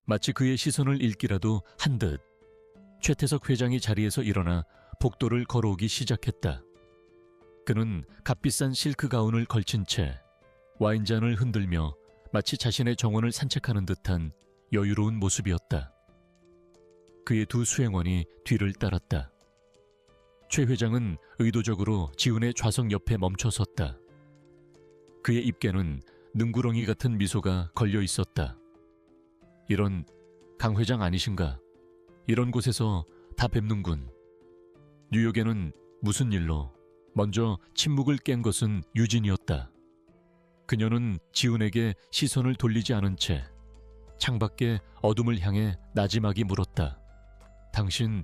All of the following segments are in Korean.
마치 그의 시선을 읽기라도 한 듯 최태석 회장이 자리에서 일어나 복도를 걸어오기 시작했다. 그는 값비싼 실크 가운을 걸친 채 와인잔을 흔들며 마치 자신의 정원을 산책하는 듯한 여유로운 모습이었다. 그의 두 수행원이 뒤를 따랐다. 최 회장은 의도적으로 지훈의 좌석 옆에 멈춰 섰다. 그의 입에는 능구렁이 같은 미소가 걸려 있었다. 이런 강 회장 아니신가? 이런 곳에서 다 뵙는군. 뉴욕에는 무슨 일로? 먼저 침묵을 깬 것은 유진이었다. 그녀는 지훈에게 시선을 돌리지 않은 채 창밖의 어둠을 향해 나지막이 물었다. 당신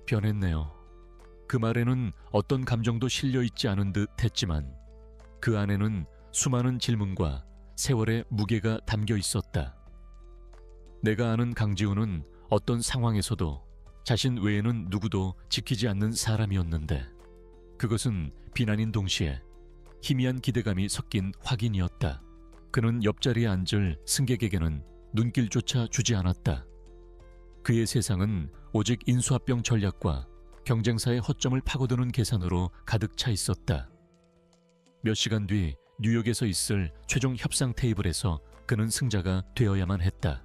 변했네요. 그 말에는 어떤 감정도 실려 있지 않은 듯 했지만 그 안에는 수많은 질문과 세월의 무게가 담겨 있었다. 내가 아는 강지훈은 어떤 상황에서도 자신 외에는 누구도 지키지 않는 사람이었는데 그것은 비난인 동시에 희미한 기대감이 섞인 확인이었다. 그는 옆자리에 앉을 승객에게는 눈길조차 주지 않았다. 그의 세상은 오직 인수합병 전략과 경쟁사의 허점을 파고드는 계산으로 가득 차 있었다. 몇 시간 뒤 뉴욕에서 있을 최종 협상 테이블에서 그는 승자가 되어야만 했다.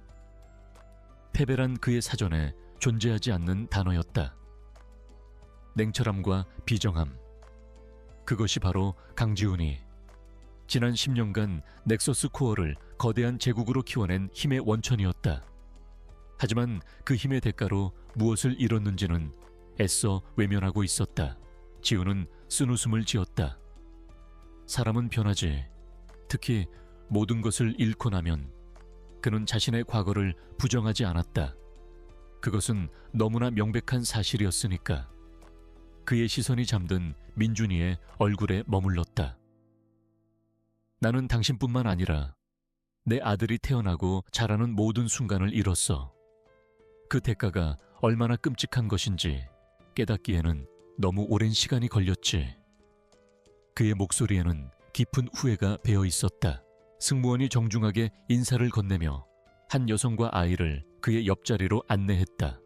패배란 그의 사전에 존재하지 않는 단어였다. 냉철함과 비정함. 그것이 바로 강지훈이 지난 10년간 넥서스 코어를 거대한 제국으로 키워낸 힘의 원천이었다. 하지만 그 힘의 대가로 무엇을 잃었는지는 애써 외면하고 있었다. 지훈은 쓴웃음을 지었다. 사람은 변하지. 특히 모든 것을 잃고 나면. 그는 자신의 과거를 부정하지 않았다. 그것은 너무나 명백한 사실이었으니까. 그의 시선이 잠든 민준이의 얼굴에 머물렀다. 나는 당신뿐만 아니라 내 아들이 태어나고 자라는 모든 순간을 잃었어. 그 대가가 얼마나 끔찍한 것인지 깨닫기에는 너무 오랜 시간이 걸렸지. 그의 목소리에는 깊은 후회가 배어 있었다. 승무원이 정중하게 인사를 건네며 한 여성과 아이를 그의 옆자리로 안내했다.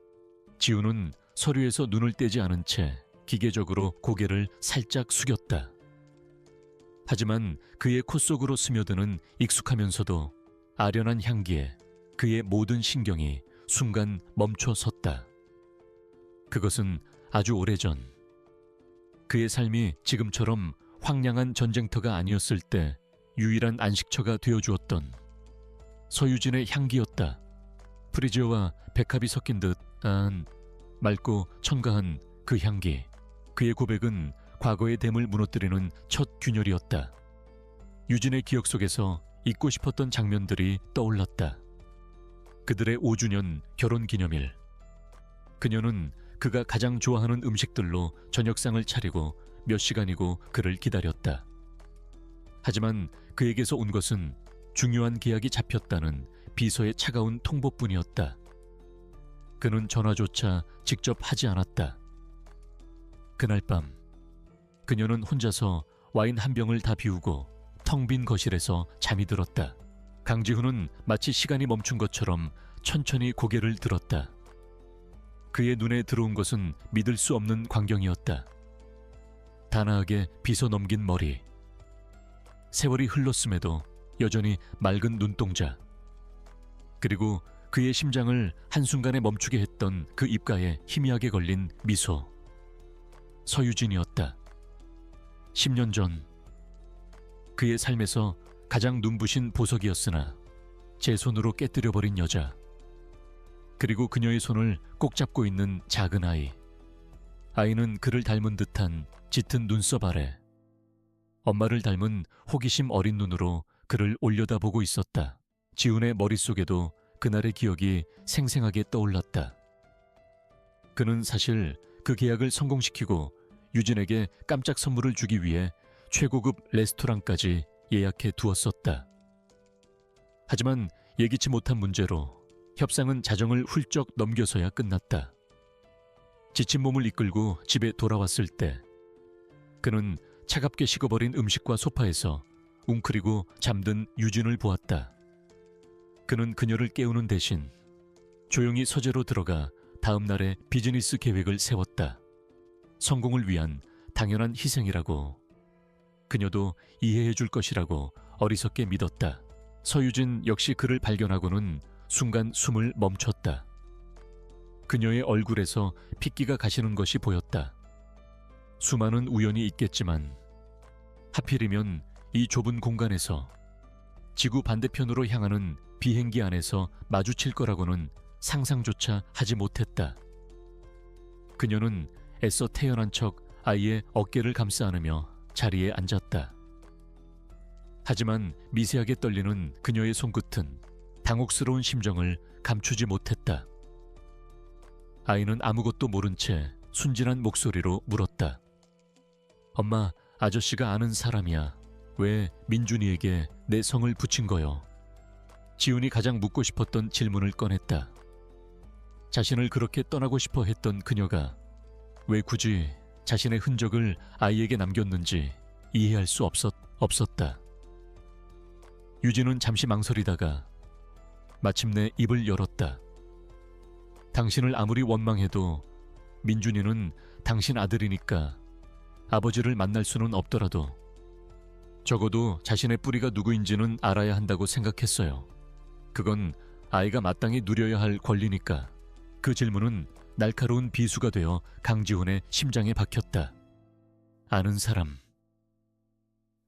지훈은 서류에서 눈을 떼지 않은 채 기계적으로 고개를 살짝 숙였다. 하지만 그의 코 속으로 스며드는 익숙하면서도 아련한 향기에 그의 모든 신경이 순간 멈춰 섰다. 그것은 아주 오래전 그의 삶이 지금처럼 황량한 전쟁터가 아니었을 때 유일한 안식처가 되어주었던 서유진의 향기였다. 프리지어와 백합이 섞인 듯한 맑고 청가한 그 향기. 그의 고백은 과거의 댐을 무너뜨리는 첫 균열이었다. 유진의 기억 속에서 잊고 싶었던 장면들이 떠올랐다. 그들의 5주년 결혼기념일. 그녀는 그가 가장 좋아하는 음식들로 저녁상을 차리고 몇 시간이고 그를 기다렸다. 하지만 그에게서 온 것은 중요한 계약이 잡혔다는 비서의 차가운 통보뿐이었다. 그는 전화조차 직접 하지 않았다. 그날 밤 그녀는 혼자서 와인 한 병을 다 비우고 텅 빈 거실에서 잠이 들었다. 강지훈은 마치 시간이 멈춘 것처럼 천천히 고개를 들었다. 그의 눈에 들어온 것은 믿을 수 없는 광경이었다. 단아하게 빗어 넘긴 머리. 세월이 흘렀음에도 여전히 맑은 눈동자. 그리고 그의 심장을 한순간에 멈추게 했던 그 입가에 희미하게 걸린 미소. 서유진이었다. 10년 전 그의 삶에서 가장 눈부신 보석이었으나 제 손으로 깨뜨려버린 여자. 그리고 그녀의 손을 꼭 잡고 있는 작은 아이. 아이는 그를 닮은 듯한 짙은 눈썹 아래 엄마를 닮은 호기심 어린 눈으로 그를 올려다보고 있었다. 지훈의 머릿속에도 그날의 기억이 생생하게 떠올랐다. 그는 사실 그 계약을 성공시키고 유진에게 깜짝 선물을 주기 위해 최고급 레스토랑까지 예약해 두었었다. 하지만 예기치 못한 문제로 협상은 자정을 훌쩍 넘겨서야 끝났다. 지친 몸을 이끌고 집에 돌아왔을 때 그는 차갑게 식어버린 음식과 소파에서 웅크리고 잠든 유진을 보았다. 그는 그녀를 깨우는 대신 조용히 서재로 들어가 다음 날의 비즈니스 계획을 세웠다. 성공을 위한 당연한 희생이라고. 그녀도 이해해 줄 것이라고 어리석게 믿었다. 서유진 역시 그를 발견하고는 순간 숨을 멈췄다. 그녀의 얼굴에서 핏기가 가시는 것이 보였다. 수많은 우연이 있겠지만 하필이면 이 좁은 공간에서 지구 반대편으로 향하는 비행기 안에서 마주칠 거라고는 상상조차 하지 못했다. 그녀는 애써 태연한 척 아이의 어깨를 감싸 안으며 자리에 앉았다. 하지만 미세하게 떨리는 그녀의 손끝은 당혹스러운 심정을 감추지 못했다. 아이는 아무것도 모른 채 순진한 목소리로 물었다. 엄마, 아저씨가 아는 사람이야. 왜 민준이에게 내 성을 붙인 거요? 지훈이 가장 묻고 싶었던 질문을 꺼냈다. 자신을 그렇게 떠나고 싶어 했던 그녀가 왜 굳이 자신의 흔적을 아이에게 남겼는지 이해할 수 없었다. 유진은 잠시 망설이다가 마침내 입을 열었다. 당신을 아무리 원망해도 민준이는 당신 아들이니까 아버지를 만날 수는 없더라도 적어도 자신의 뿌리가 누구인지는 알아야 한다고 생각했어요. 그건 아이가 마땅히 누려야 할 권리니까. 그 질문은 날카로운 비수가 되어 강지훈의 심장에 박혔다. 아는 사람.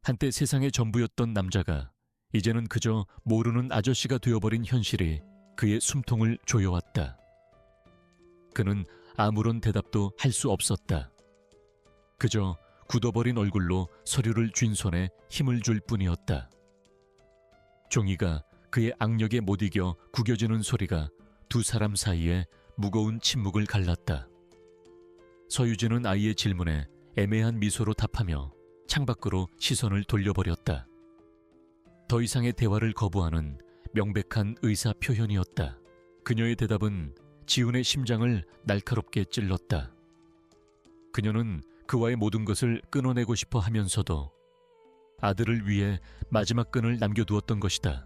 한때 세상의 전부였던 남자가 이제는 그저 모르는 아저씨가 되어버린 현실이 그의 숨통을 조여왔다. 그는 아무런 대답도 할 수 없었다. 그저 굳어버린 얼굴로 서류를 쥔 손에 힘을 줄 뿐이었다. 종이가 그의 악력에 못 이겨 구겨지는 소리가 두 사람 사이에 무거운 침묵을 갈랐다. 서유진은 아이의 질문에 애매한 미소로 답하며 창밖으로 시선을 돌려버렸다. 더 이상의 대화를 거부하는 명백한 의사 표현이었다. 그녀의 대답은 지훈의 심장을 날카롭게 찔렀다. 그녀는 그와의 모든 것을 끊어내고 싶어 하면서도 아들을 위해 마지막 끈을 남겨두었던 것이다.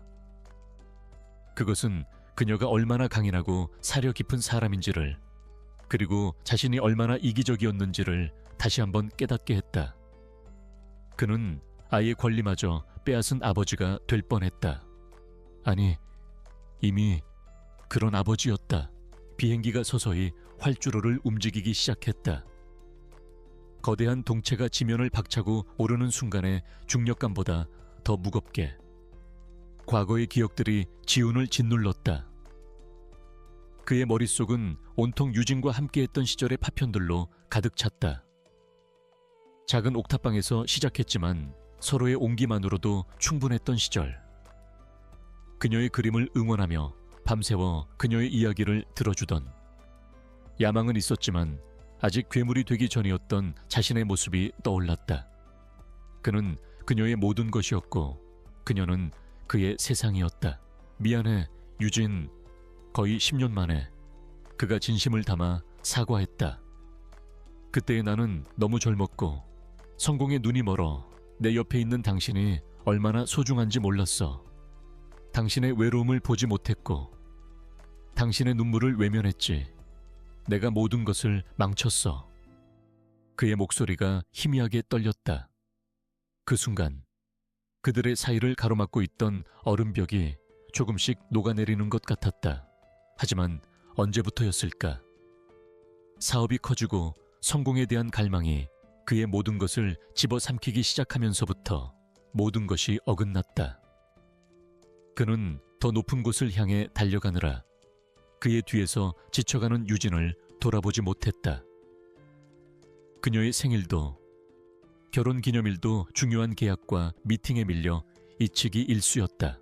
그것은 그녀가 얼마나 강인하고 사려 깊은 사람인지를, 그리고 자신이 얼마나 이기적이었는지를 다시 한번 깨닫게 했다. 그는 아이의 권리마저 빼앗은 아버지가 될 뻔했다. 아니, 이미 그런 아버지였다. 비행기가 서서히 활주로를 움직이기 시작했다. 거대한 동체가 지면을 박차고 오르는 순간에 중력감보다 더 무겁게 과거의 기억들이 지훈을 짓눌렀다. 그의 머릿속은 온통 유진과 함께했던 시절의 파편들로 가득 찼다. 작은 옥탑방에서 시작했지만 서로의 온기만으로도 충분했던 시절. 그녀의 그림을 응원하며 밤새워 그녀의 이야기를 들어주던, 야망은 있었지만 아직 괴물이 되기 전이었던 자신의 모습이 떠올랐다. 그는 그녀의 모든 것이었고 그녀는 그의 세상이었다. 미안해, 유진. 거의 10년 만에 그가 진심을 담아 사과했다. 그때의 나는 너무 젊었고 성공에 눈이 멀어 내 옆에 있는 당신이 얼마나 소중한지 몰랐어. 당신의 외로움을 보지 못했고 당신의 눈물을 외면했지. 내가 모든 것을 망쳤어. 그의 목소리가 희미하게 떨렸다. 그 순간 그들의 사이를 가로막고 있던 얼음벽이 조금씩 녹아내리는 것 같았다. 하지만 언제부터였을까? 사업이 커지고 성공에 대한 갈망이 그의 모든 것을 집어삼키기 시작하면서부터 모든 것이 어긋났다. 그는 더 높은 곳을 향해 달려가느라 그의 뒤에서 지쳐가는 유진을 돌아보지 못했다. 그녀의 생일도, 결혼기념일도 중요한 계약과 미팅에 밀려 이치기 일쑤였다.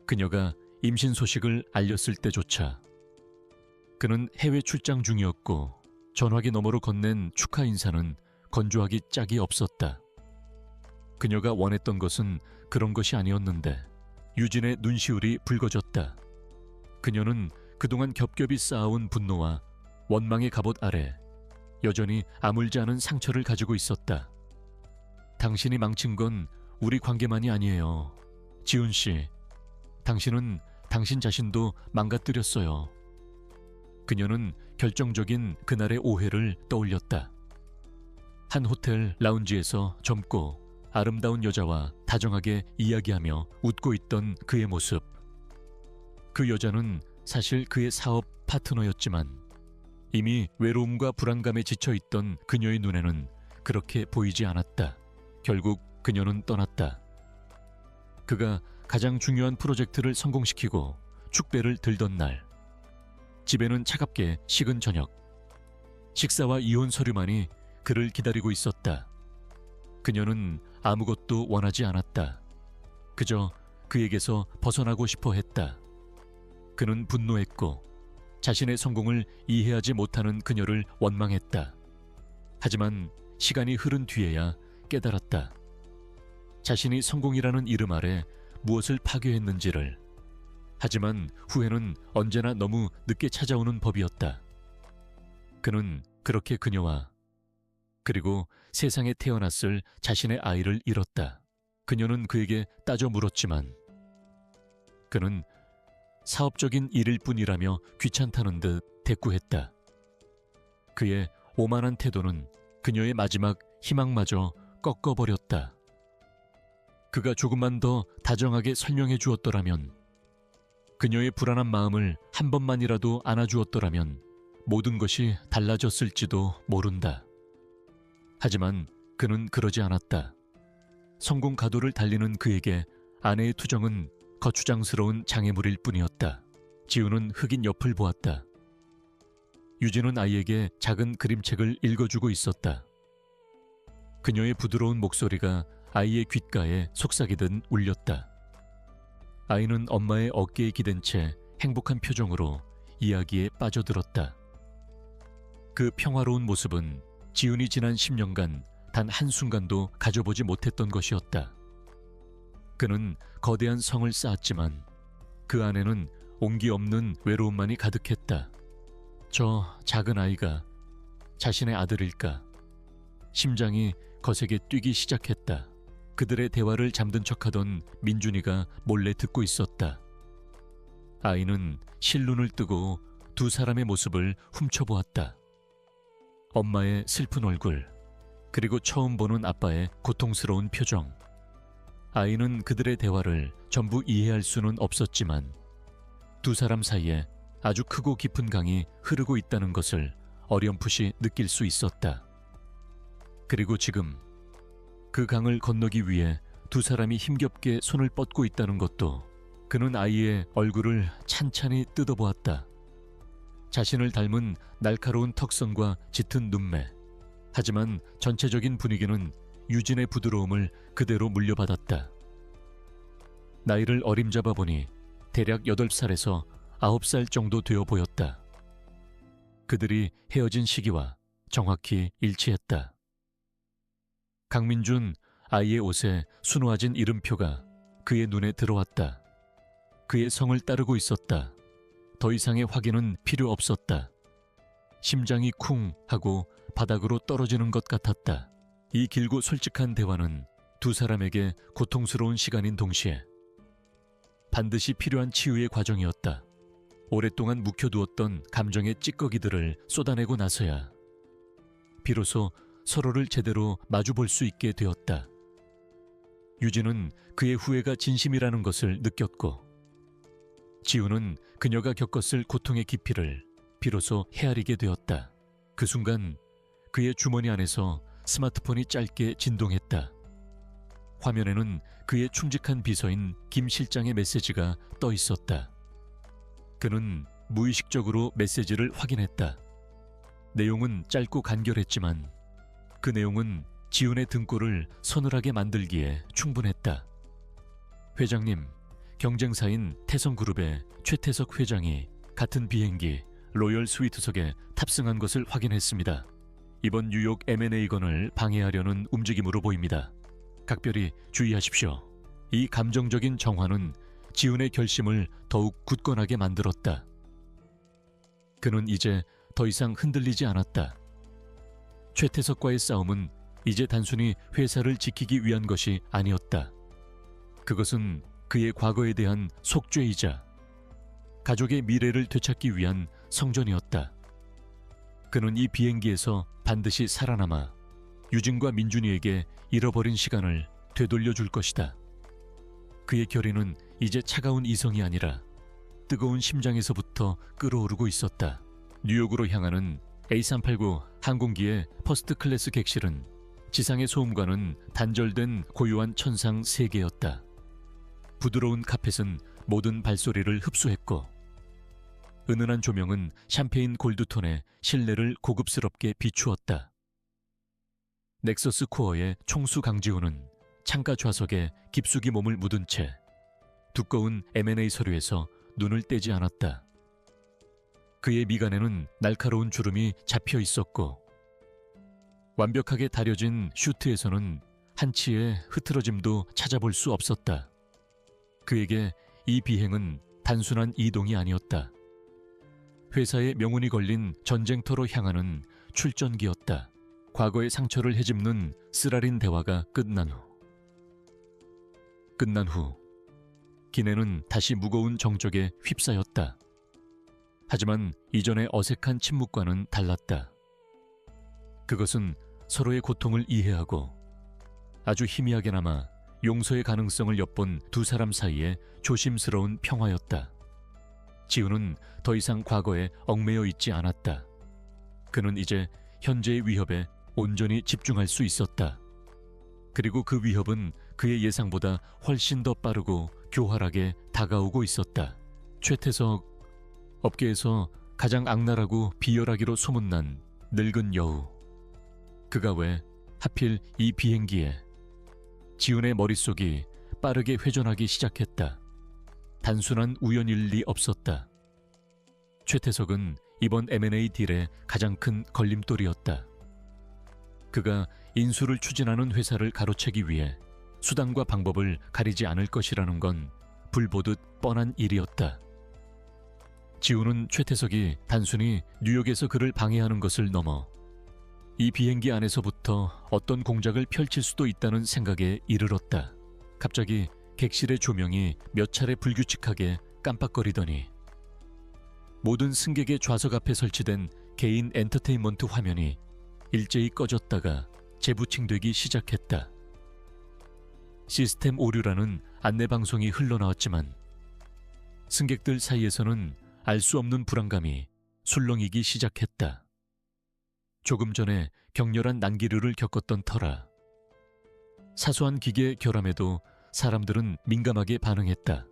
그녀가 임신 소식을 알렸을 때조차 그는 해외 출장 중이었고 전화기 너머로 건넨 축하 인사는 건조하기 짝이 없었다. 그녀가 원했던 것은 그런 것이 아니었는데 유진의 눈시울이 붉어졌다. 그녀는 그동안 겹겹이 쌓아온 분노와 원망의 갑옷 아래 여전히 아물지 않은 상처를 가지고 있었다. 당신이 망친 건 우리 관계만이 아니에요. 지훈 씨, 당신은 당신 자신도 망가뜨렸어요. 그녀는 결정적인 그날의 오해를 떠올렸다. 한 호텔 라운지에서 젊고 아름다운 여자와 다정하게 이야기하며 웃고 있던 그의 모습. 그 여자는 사실 그의 사업 파트너였지만 이미 외로움과 불안감에 지쳐있던 그녀의 눈에는 그렇게 보이지 않았다. 결국 그녀는 떠났다. 그가 가장 중요한 프로젝트를 성공시키고 축배를 들던 날, 집에는 차갑게 식은 저녁, 식사와 이혼 서류만이 그를 기다리고 있었다. 그녀는 아무것도 원하지 않았다. 그저 그에게서 벗어나고 싶어 했다. 그는 분노했고 자신의 성공을 이해하지 못하는 그녀를 원망했다. 하지만 시간이 흐른 뒤에야 깨달았다. 자신이 성공이라는 이름 아래 무엇을 파괴했는지를. 하지만 후회는 언제나 너무 늦게 찾아오는 법이었다. 그는 그렇게 그녀와 그리고 세상에 태어났을 자신의 아이를 잃었다. 그녀는 그에게 따져 물었지만 그는 사업적인 일일 뿐이라며 귀찮다는 듯 대꾸했다. 그의 오만한 태도는 그녀의 마지막 희망마저 꺾어버렸다. 그가 조금만 더 다정하게 설명해 주었더라면, 그녀의 불안한 마음을 한 번만이라도 안아주었더라면 모든 것이 달라졌을지도 모른다. 하지만 그는 그러지 않았다. 성공 가도를 달리는 그에게 아내의 투정은 거추장스러운 장애물일 뿐이었다. 지우는 흑인 옆을 보았다. 유진은 아이에게 작은 그림책을 읽어주고 있었다. 그녀의 부드러운 목소리가 아이의 귓가에 속삭이듯 울렸다. 아이는 엄마의 어깨에 기댄 채 행복한 표정으로 이야기에 빠져들었다. 그 평화로운 모습은 지훈이 지난 10년간 단 한순간도 가져보지 못했던 것이었다. 그는 거대한 성을 쌓았지만 그 안에는 온기 없는 외로움만이 가득했다. 저 작은 아이가 자신의 아들일까? 심장이 거세게 뛰기 시작했다. 그들의 대화를 잠든 척하던 민준이가 몰래 듣고 있었다. 아이는 실눈을 뜨고 두 사람의 모습을 훔쳐보았다. 엄마의 슬픈 얼굴, 그리고 처음 보는 아빠의 고통스러운 표정. 아이는 그들의 대화를 전부 이해할 수는 없었지만 두 사람 사이에 아주 크고 깊은 강이 흐르고 있다는 것을 어렴풋이 느낄 수 있었다. 그리고 지금 그 강을 건너기 위해 두 사람이 힘겹게 손을 뻗고 있다는 것도 그는 아이의 얼굴을 찬찬히 뜯어보았다. 자신을 닮은 날카로운 턱선과 짙은 눈매. 하지만 전체적인 분위기는 유진의 부드러움을 그대로 물려받았다. 나이를 어림잡아 보니 대략 8살에서 9살 정도 되어 보였다. 그들이 헤어진 시기와 정확히 일치했다. 강민준, 아이의 옷에 수놓아진 이름표가 그의 눈에 들어왔다. 그의 성을 따르고 있었다. 더 이상의 확인은 필요 없었다. 심장이 쿵 하고 바닥으로 떨어지는 것 같았다. 이 길고 솔직한 대화는 두 사람에게 고통스러운 시간인 동시에 반드시 필요한 치유의 과정이었다. 오랫동안 묵혀두었던 감정의 찌꺼기들을 쏟아내고 나서야 비로소 서로를 제대로 마주볼 수 있게 되었다. 유진은 그의 후회가 진심이라는 것을 느꼈고 지우는 그녀가 겪었을 고통의 깊이를 비로소 헤아리게 되었다. 그 순간 그의 주머니 안에서 스마트폰이 짧게 진동했다. 화면에는 그의 충직한 비서인 김 실장의 메시지가 떠 있었다. 그는 무의식적으로 메시지를 확인했다. 내용은 짧고 간결했지만 그 내용은 지훈의 등골을 서늘하게 만들기에 충분했다. 회장님, 경쟁사인 태성그룹의 최태석 회장이 같은 비행기 로열 스위트석에 탑승한 것을 확인했습니다. 이번 뉴욕 M&A건을 방해하려는 움직임으로 보입니다. 각별히 주의하십시오. 이 감정적인 정화는 지훈의 결심을 더욱 굳건하게 만들었다. 그는 이제 더 이상 흔들리지 않았다. 최태석과의 싸움은 이제 단순히 회사를 지키기 위한 것이 아니었다. 그것은 그의 과거에 대한 속죄이자 가족의 미래를 되찾기 위한 성전이었다. 그는 이 비행기에서 반드시 살아남아 유진과 민준이에게 잃어버린 시간을 되돌려 줄 것이다. 그의 결의는 이제 차가운 이성이 아니라 뜨거운 심장에서부터 끓어오르고 있었다. 뉴욕으로 향하는 A389 항공기의 퍼스트 클래스 객실은 지상의 소음과는 단절된 고요한 천상 세계였다. 부드러운 카펫은 모든 발소리를 흡수했고 은은한 조명은 샴페인 골드톤의 실내를 고급스럽게 비추었다. 넥서스 코어의 총수 강지훈은 창가 좌석에 깊숙이 몸을 묻은 채 두꺼운 M&A 서류에서 눈을 떼지 않았다. 그의 미간에는 날카로운 주름이 잡혀 있었고 완벽하게 다려진 슈트에서는 한치의 흐트러짐도 찾아볼 수 없었다. 그에게 이 비행은 단순한 이동이 아니었다. 회사의 명운이 걸린 전쟁터로 향하는 출전기였다. 과거의 상처를 헤집는 쓰라린 대화가 끝난 후 기내는 다시 무거운 정적에 휩싸였다. 하지만 이전의 어색한 침묵과는 달랐다. 그것은 서로의 고통을 이해하고 아주 희미하게나마 용서의 가능성을 엿본 두 사람 사이의 조심스러운 평화였다. 지훈은 더 이상 과거에 얽매여 있지 않았다. 그는 이제 현재의 위협에 온전히 집중할 수 있었다. 그리고 그 위협은 그의 예상보다 훨씬 더 빠르고 교활하게 다가오고 있었다. 최태석, 업계에서 가장 악랄하고 비열하기로 소문난 늙은 여우. 그가 왜 하필 이 비행기에? 지훈의 머릿속이 빠르게 회전하기 시작했다. 단순한 우연일 리 없었다. 최태석은 이번 M&A 딜의 가장 큰 걸림돌이었다. 그가 인수를 추진하는 회사를 가로채기 위해 수단과 방법을 가리지 않을 것이라는 건 불보듯 뻔한 일이었다. 지훈은 최태석이 단순히 뉴욕에서 그를 방해하는 것을 넘어 이 비행기 안에서부터 어떤 공작을 펼칠 수도 있다는 생각에 이르렀다. 갑자기 객실의 조명이 몇 차례 불규칙하게 깜빡거리더니 모든 승객의 좌석 앞에 설치된 개인 엔터테인먼트 화면이 일제히 꺼졌다가 재부팅되기 시작했다. 시스템 오류라는 안내방송이 흘러나왔지만 승객들 사이에서는 알 수 없는 불안감이 술렁이기 시작했다. 조금 전에 격렬한 난기류를 겪었던 터라 사소한 기계 결함에도 사람들은 민감하게 반응했다.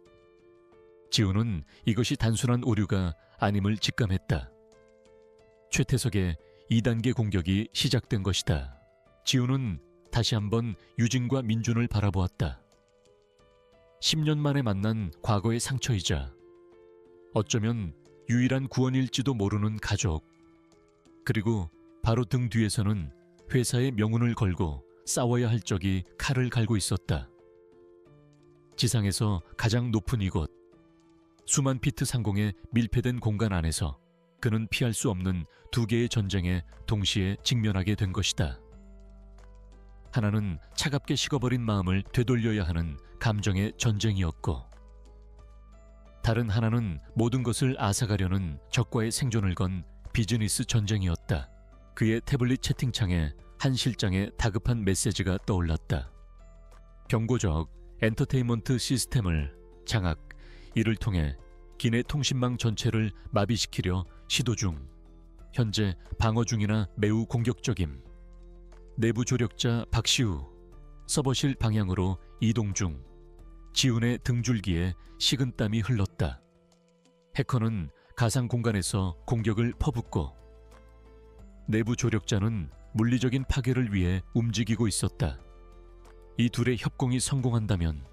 지훈은 이것이 단순한 오류가 아님을 직감했다. 최태석의 2단계 공격이 시작된 것이다. 지훈은 다시 한번 유진과 민준을 바라보았다. 10년 만에 만난 과거의 상처이자 어쩌면 유일한 구원일지도 모르는 가족, 그리고 바로 등 뒤에서는 회사의 명운을 걸고 싸워야 할 적이 칼을 갈고 있었다. 지상에서 가장 높은 이곳, 수만 피트 상공의 밀폐된 공간 안에서 그는 피할 수 없는 두 개의 전쟁에 동시에 직면하게 된 것이다. 하나는 차갑게 식어버린 마음을 되돌려야 하는 감정의 전쟁이었고, 다른 하나는 모든 것을 앗아가려는 적과의 생존을 건 비즈니스 전쟁이었다. 그의 태블릿 채팅창에 한 실장의 다급한 메시지가 떠올랐다. 경고적 엔터테인먼트 시스템을 장악, 이를 통해 기내 통신망 전체를 마비시키려 시도 중. 현재 방어 중이나 매우 공격적임. 내부 조력자 박시우, 서버실 방향으로 이동 중. 지훈의 등줄기에 식은땀이 흘렀다. 해커는 가상 공간에서 공격을 퍼붓고 내부 조력자는 물리적인 파괴를 위해 움직이고 있었다. 이 둘의 협공이 성공한다면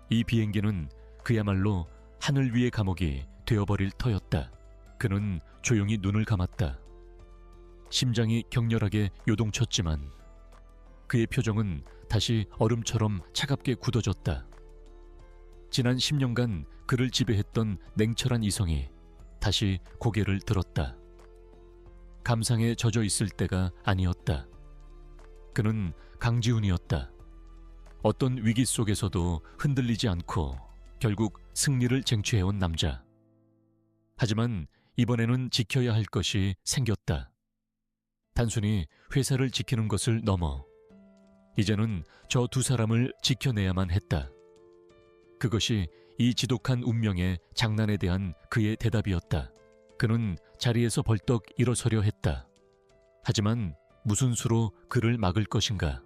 이 비행기는 그야말로 하늘 위의 감옥이 되어버릴 터였다. 그는 조용히 눈을 감았다. 심장이 격렬하게 요동쳤지만 그의 표정은 다시 얼음처럼 차갑게 굳어졌다. 지난 10년간 그를 지배했던 냉철한 이성이 다시 고개를 들었다. 감상에 젖어 있을 때가 아니었다. 그는 강지훈이었다. 어떤 위기 속에서도 흔들리지 않고 결국 승리를 쟁취해온 남자. 하지만 이번에는 지켜야 할 것이 생겼다. 단순히 회사를 지키는 것을 넘어 이제는 저 두 사람을 지켜내야만 했다. 그것이 이 지독한 운명의 장난에 대한 그의 대답이었다. 그는 자리에서 벌떡 일어서려 했다. 하지만 무슨 수로 그를 막을 것인가?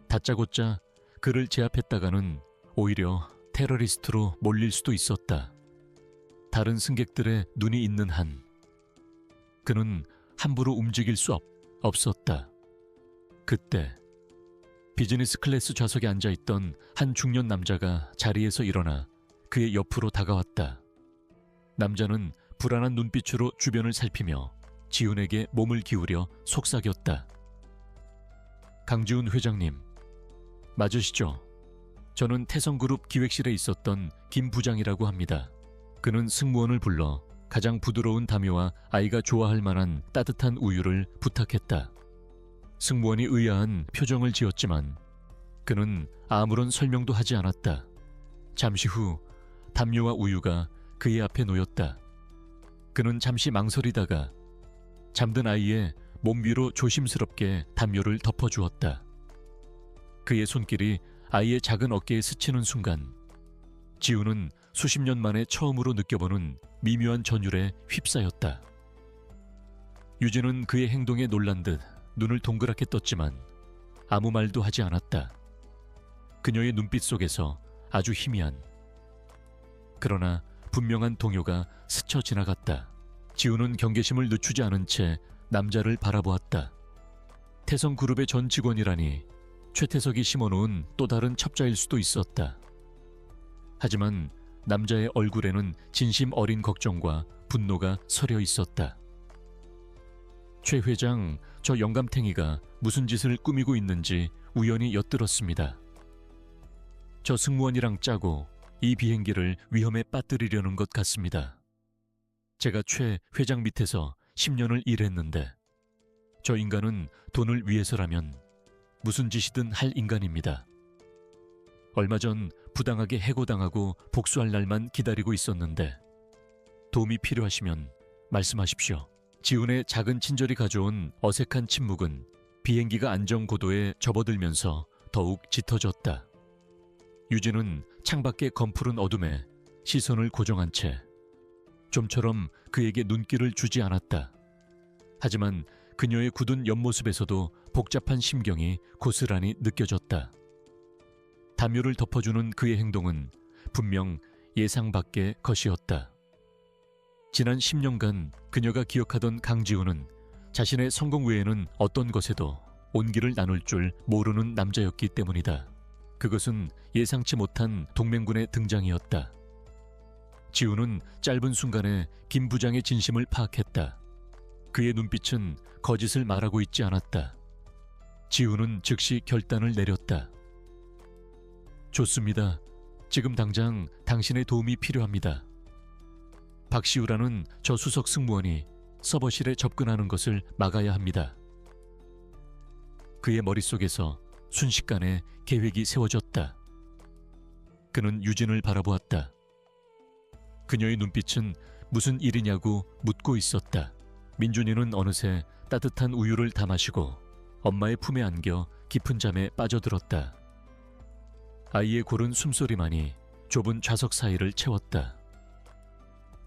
다짜고짜 그를 제압했다가는 오히려 테러리스트로 몰릴 수도 있었다. 다른 승객들의 눈이 있는 한 그는 함부로 움직일 수 없었다. 그때 비즈니스 클래스 좌석에 앉아있던 한 중년 남자가 자리에서 일어나 그의 옆으로 다가왔다. 남자는 불안한 눈빛으로 주변을 살피며 지훈에게 몸을 기울여 속삭였다. 강지훈 회장님, 맞으시죠? 저는 태성그룹 기획실에 있었던 김 부장이라고 합니다. 그는 승무원을 불러 가장 부드러운 담요와 아이가 좋아할 만한 따뜻한 우유를 부탁했다. 승무원이 의아한 표정을 지었지만 그는 아무런 설명도 하지 않았다. 잠시 후 담요와 우유가 그의 앞에 놓였다. 그는 잠시 망설이다가 잠든 아이의 몸 위로 조심스럽게 담요를 덮어주었다. 그의 손길이 아이의 작은 어깨에 스치는 순간 지훈은 수십 년 만에 처음으로 느껴보는 미묘한 전율에 휩싸였다. 유진은 그의 행동에 놀란 듯 눈을 동그랗게 떴지만 아무 말도 하지 않았다. 그녀의 눈빛 속에서 아주 희미한 그러나 분명한 동요가 스쳐 지나갔다. 지훈은 경계심을 늦추지 않은 채 남자를 바라보았다. 태성그룹의 전 직원이라니 최태석이 심어놓은 또 다른 첩자일 수도 있었다. 하지만 남자의 얼굴에는 진심 어린 걱정과 분노가 서려 있었다. 최 회장, 저 영감탱이가 무슨 짓을 꾸미고 있는지 우연히 엿들었습니다. 저 승무원이랑 짜고 이 비행기를 위험에 빠뜨리려는 것 같습니다. 제가 최 회장 밑에서 10년을 일했는데 저 인간은 돈을 위해서라면 무슨 짓이든 할 인간입니다. 얼마 전 부당하게 해고당하고 복수할 날만 기다리고 있었는데 도움이 필요하시면 말씀하십시오. 지훈의 작은 친절이 가져온 어색한 침묵은 비행기가 안정고도에 접어들면서 더욱 짙어졌다. 유진은 창밖의 검푸른 어둠에 시선을 고정한 채 좀처럼 그에게 눈길을 주지 않았다. 하지만 그녀의 굳은 옆모습에서도 복잡한 심경이 고스란히 느껴졌다. 담요를 덮어주는 그의 행동은 분명 예상 밖의 것이었다. 지난 10년간 그녀가 기억하던 강지훈은 자신의 성공 외에는 어떤 것에도 온기를 나눌 줄 모르는 남자였기 때문이다. 그것은 예상치 못한 동맹군의 등장이었다. 지훈은 짧은 순간에 김 부장의 진심을 파악했다. 그의 눈빛은 거짓을 말하고 있지 않았다. 지훈은 즉시 결단을 내렸다. 좋습니다. 지금 당장 당신의 도움이 필요합니다. 박시우라는 저 수석 승무원이 서버실에 접근하는 것을 막아야 합니다. 그의 머릿속에서 순식간에 계획이 세워졌다. 그는 유진을 바라보았다. 그녀의 눈빛은 무슨 일이냐고 묻고 있었다. 민준이는 어느새 따뜻한 우유를 다 마시고 엄마의 품에 안겨 깊은 잠에 빠져들었다. 아이의 고른 숨소리만이 좁은 좌석 사이를 채웠다.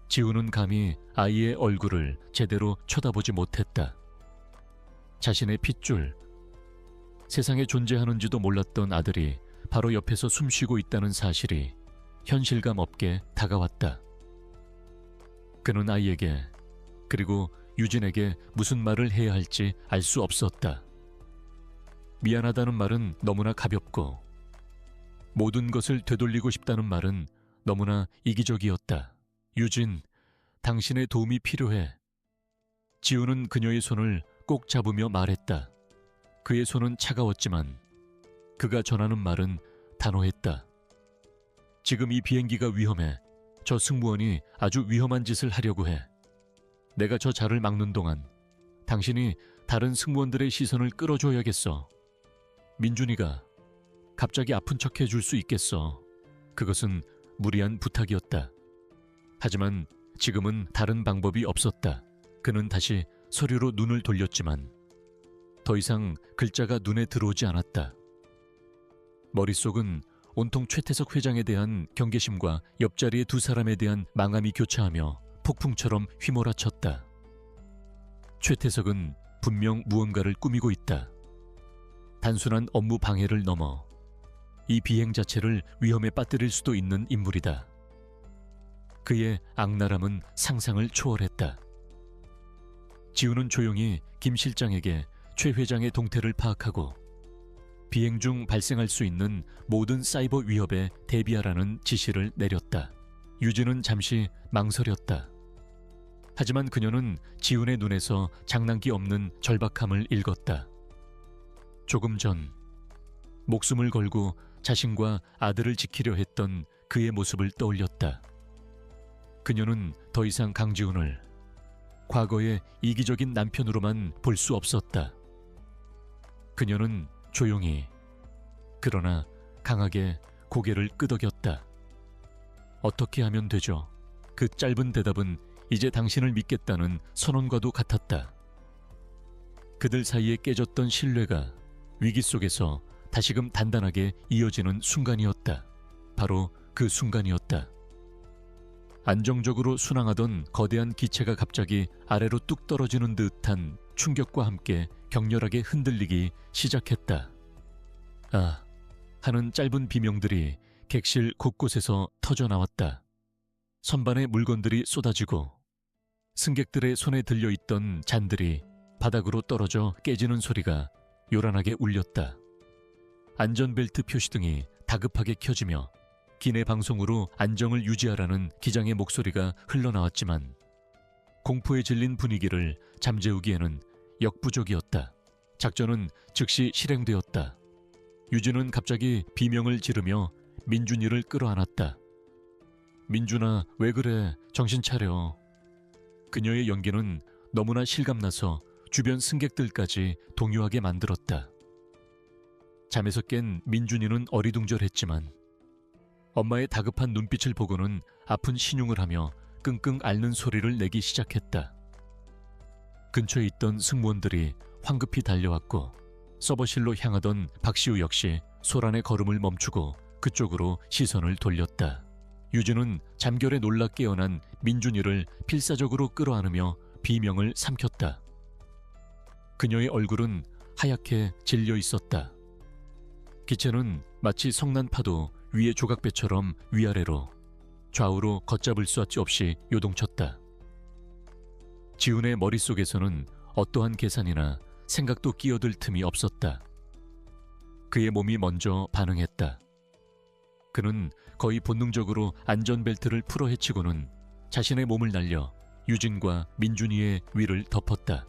지훈은 감히 아이의 얼굴을 제대로 쳐다보지 못했다. 자신의 핏줄, 세상에 존재하는지도 몰랐던 아들이 바로 옆에서 숨쉬고 있다는 사실이 현실감 없게 다가왔다. 그는 아이에게 그리고 유진에게 무슨 말을 해야 할지 알 수 없었다. 미안하다는 말은 너무나 가볍고 모든 것을 되돌리고 싶다는 말은 너무나 이기적이었다. 유진, 당신의 도움이 필요해. 지훈은 그녀의 손을 꼭 잡으며 말했다. 그의 손은 차가웠지만 그가 전하는 말은 단호했다. 지금 이 비행기가 위험해. 저 승무원이 아주 위험한 짓을 하려고 해. 내가 저 자를 막는 동안 당신이 다른 승무원들의 시선을 끌어줘야겠어. 민준이가 갑자기 아픈 척 해줄 수 있겠어. 그것은 무리한 부탁이었다. 하지만 지금은 다른 방법이 없었다. 그는 다시 서류로 눈을 돌렸지만 더 이상 글자가 눈에 들어오지 않았다. 머릿속은 온통 최태석 회장에 대한 경계심과 옆자리의 두 사람에 대한 망함이 교차하며 폭풍처럼 휘몰아쳤다. 최태석은 분명 무언가를 꾸미고 있다. 단순한 업무 방해를 넘어 이 비행 자체를 위험에 빠뜨릴 수도 있는 인물이다. 그의 악랄함은 상상을 초월했다. 지우는 조용히 김 실장에게 최 회장의 동태를 파악하고 비행 중 발생할 수 있는 모든 사이버 위협에 대비하라는 지시를 내렸다. 유진은 잠시 망설였다. 하지만 그녀는 지훈의 눈에서 장난기 없는 절박함을 읽었다. 조금 전 목숨을 걸고 자신과 아들을 지키려 했던 그의 모습을 떠올렸다. 그녀는 더 이상 강지훈을 과거의 이기적인 남편으로만 볼 수 없었다. 그녀는 조용히 그러나 강하게 고개를 끄덕였다. 어떻게 하면 되죠? 그 짧은 대답은 이제 당신을 믿겠다는 선언과도 같았다. 그들 사이에 깨졌던 신뢰가 위기 속에서 다시금 단단하게 이어지는 순간이었다. 바로 그 순간이었다. 안정적으로 순항하던 거대한 기체가 갑자기 아래로 뚝 떨어지는 듯한 충격과 함께 격렬하게 흔들리기 시작했다. 아, 하는 짧은 비명들이 객실 곳곳에서 터져나왔다. 선반의 물건들이 쏟아지고 승객들의 손에 들려있던 잔들이 바닥으로 떨어져 깨지는 소리가 요란하게 울렸다. 안전벨트 표시등이 다급하게 켜지며 기내 방송으로 안정을 유지하라는 기장의 목소리가 흘러나왔지만 공포에 질린 분위기를 잠재우기에는 역부족이었다. 작전은 즉시 실행되었다. 유진은 갑자기 비명을 지르며 민준이를 끌어안았다. 민준아, 왜 그래? 정신 차려. 그녀의 연기는 너무나 실감나서 주변 승객들까지 동요하게 만들었다. 잠에서 깬 민준이는 어리둥절했지만 엄마의 다급한 눈빛을 보고는 아픈 신용을 하며 끙끙 앓는 소리를 내기 시작했다. 근처에 있던 승무원들이 황급히 달려왔고 서버실로 향하던 박시우 역시 소란의 걸음을 멈추고 그쪽으로 시선을 돌렸다. 유진은 잠결에 놀라 깨어난 민준이를 필사적으로 끌어안으며 비명을 삼켰다. 그녀의 얼굴은 하얗게 질려 있었다. 기체는 마치 성난 파도 위의 조각배처럼 위아래로 좌우로 걷잡을 수 없이 요동쳤다. 지훈의 머릿속에서는 어떠한 계산이나 생각도 끼어들 틈이 없었다. 그의 몸이 먼저 반응했다. 그는 거의 본능적으로 안전벨트를 풀어 헤치고는 자신의 몸을 날려 유진과 민준이의 위를 덮었다.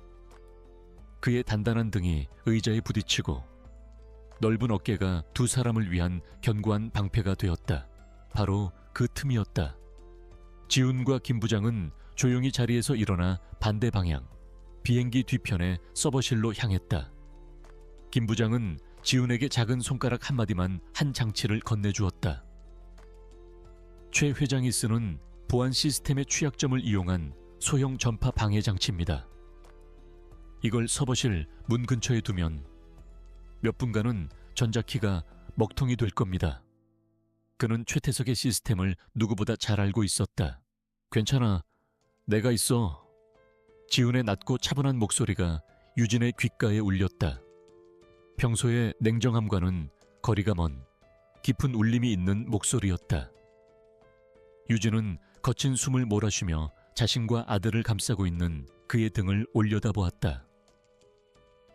그의 단단한 등이 의자에 부딪히고 넓은 어깨가 두 사람을 위한 견고한 방패가 되었다. 바로 그 틈이었다. 지훈과 김 부장은 조용히 자리에서 일어나 반대 방향, 비행기 뒤편의 서버실로 향했다. 김 부장은 지훈에게 작은 손가락 한마디만 한 장치를 건네주었다. 최 회장이 쓰는 보안 시스템의 취약점을 이용한 소형 전파 방해 장치입니다. 이걸 서버실 문 근처에 두면 몇 분간은 전자키가 먹통이 될 겁니다. 그는 최태석의 시스템을 누구보다 잘 알고 있었다. 괜찮아, 내가 있어. 지훈의 낮고 차분한 목소리가 유진의 귓가에 울렸다. 평소의 냉정함과는 거리가 먼 깊은 울림이 있는 목소리였다. 유진은 거친 숨을 몰아쉬며 자신과 아들을 감싸고 있는 그의 등을 올려다보았다.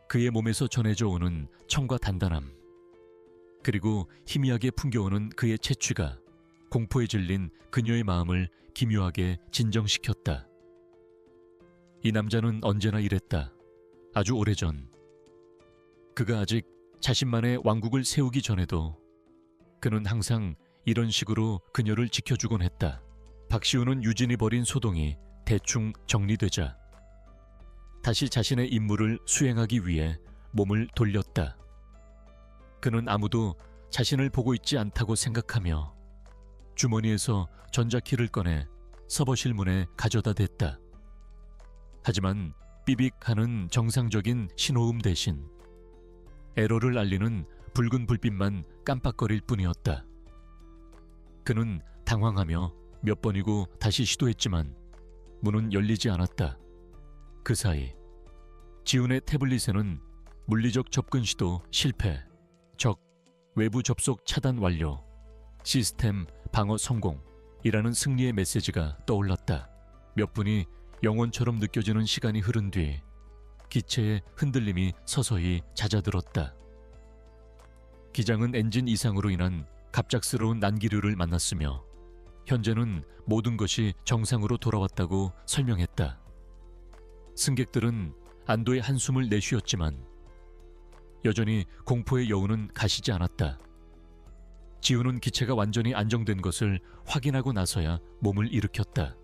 그의 몸에서 전해져 오는 청과 단단함, 그리고 희미하게 풍겨오는 그의 채취가 공포에 질린 그녀의 마음을 기묘하게 진정시켰다. 이 남자는 언제나 이랬다. 아주 오래전, 그가 아직 자신만의 왕국을 세우기 전에도 그는 항상 이런 식으로 그녀를 지켜주곤 했다. 박시우는 유진이 벌인 소동이 대충 정리되자 다시 자신의 임무를 수행하기 위해 몸을 돌렸다. 그는 아무도 자신을 보고 있지 않다고 생각하며 주머니에서 전자키를 꺼내 서버실 문에 가져다 댔다. 하지만 삐빅하는 정상적인 신호음 대신 에러를 알리는 붉은 불빛만 깜빡거릴 뿐이었다. 그는 당황하며 몇 번이고 다시 시도했지만 문은 열리지 않았다. 그 사이 지훈의 태블릿에는 물리적 접근 시도 실패, 적 외부 접속 차단 완료, 시스템 방어 성공이라는 승리의 메시지가 떠올랐다. 몇 분이 영원처럼 느껴지는 시간이 흐른 뒤 기체의 흔들림이 서서히 잦아들었다. 기장은 엔진 이상으로 인한 갑작스러운 난기류를 만났으며 현재는 모든 것이 정상으로 돌아왔다고 설명했다. 승객들은 안도의 한숨을 내쉬었지만 여전히 공포의 여운은 가시지 않았다. 지훈은 기체가 완전히 안정된 것을 확인하고 나서야 몸을 일으켰다.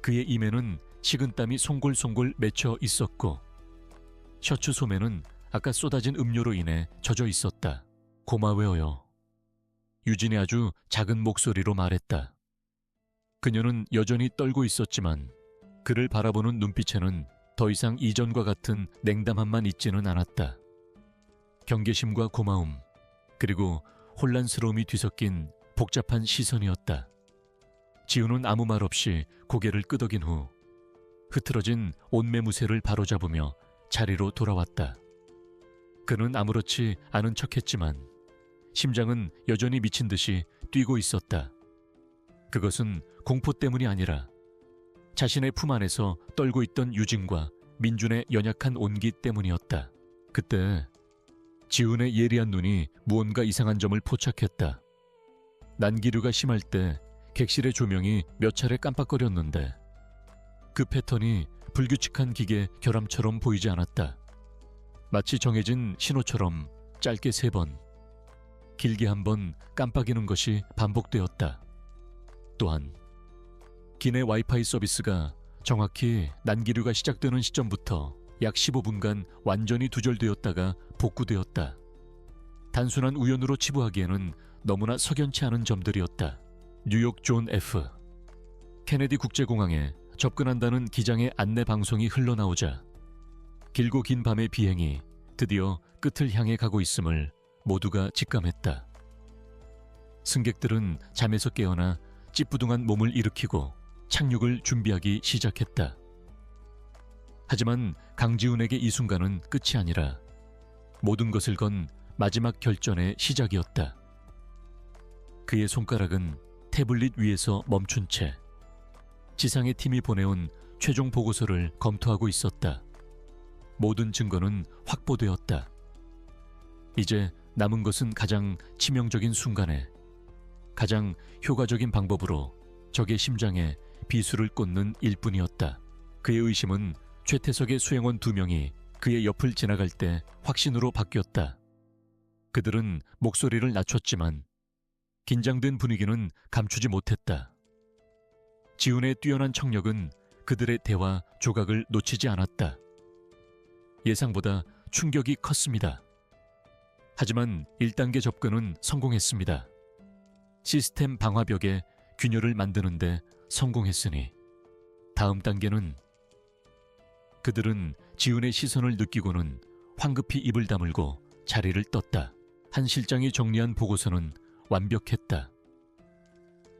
그의 임에는 식은땀이 송골송골 맺혀 있었고 셔츠 소매는 아까 쏟아진 음료로 인해 젖어 있었다. 고마워요. 유진이 아주 작은 목소리로 말했다. 그녀는 여전히 떨고 있었지만 그를 바라보는 눈빛에는 더 이상 이전과 같은 냉담함만 있지는 않았다. 경계심과 고마움, 그리고 혼란스러움이 뒤섞인 복잡한 시선이었다. 지훈은 아무 말 없이 고개를 끄덕인 후 흐트러진 옷매무새를 바로잡으며 자리로 돌아왔다. 그는 아무렇지 않은 척했지만 심장은 여전히 미친 듯이 뛰고 있었다. 그것은 공포 때문이 아니라 자신의 품 안에서 떨고 있던 유진과 민준의 연약한 온기 때문이었다. 그때 지훈의 예리한 눈이 무언가 이상한 점을 포착했다. 난기류가 심할 때 객실의 조명이 몇 차례 깜빡거렸는데 그 패턴이 불규칙한 기계 결함처럼 보이지 않았다. 마치 정해진 신호처럼 짧게 3번, 길게 1번 깜빡이는 것이 반복되었다. 또한 기내 와이파이 서비스가 정확히 난기류가 시작되는 시점부터 약 15분간 완전히 두절되었다가 복구되었다. 단순한 우연으로 치부하기에는 너무나 석연치 않은 점들이었다. 뉴욕 존 F. 케네디 국제공항에 접근한다는 기장의 안내 방송이 흘러나오자 길고 긴 밤의 비행이 드디어 끝을 향해 가고 있음을 모두가 직감했다. 승객들은 잠에서 깨어나 찌뿌둥한 몸을 일으키고 착륙을 준비하기 시작했다. 하지만 강지훈에게 이 순간은 끝이 아니라 모든 것을 건 마지막 결전의 시작이었다. 그의 손가락은 태블릿 위에서 멈춘 채 지상의 팀이 보내온 최종 보고서를 검토하고 있었다. 모든 증거는 확보되었다. 이제 남은 것은 가장 치명적인 순간에 가장 효과적인 방법으로 적의 심장에 비수를 꽂는 일뿐이었다. 그의 의심은 최태석의 수행원 2명이 그의 옆을 지나갈 때 확신으로 바뀌었다. 그들은 목소리를 낮췄지만 긴장된 분위기는 감추지 못했다. 지훈의 뛰어난 청력은 그들의 대화 조각을 놓치지 않았다. 예상보다 충격이 컸습니다. 하지만 1단계 접근은 성공했습니다. 시스템 방화벽에 균열을 만드는데 성공했으니 다음 단계는 그들은 지훈의 시선을 느끼고는 황급히 입을 다물고 자리를 떴다. 한 실장이 정리한 보고서는 완벽했다.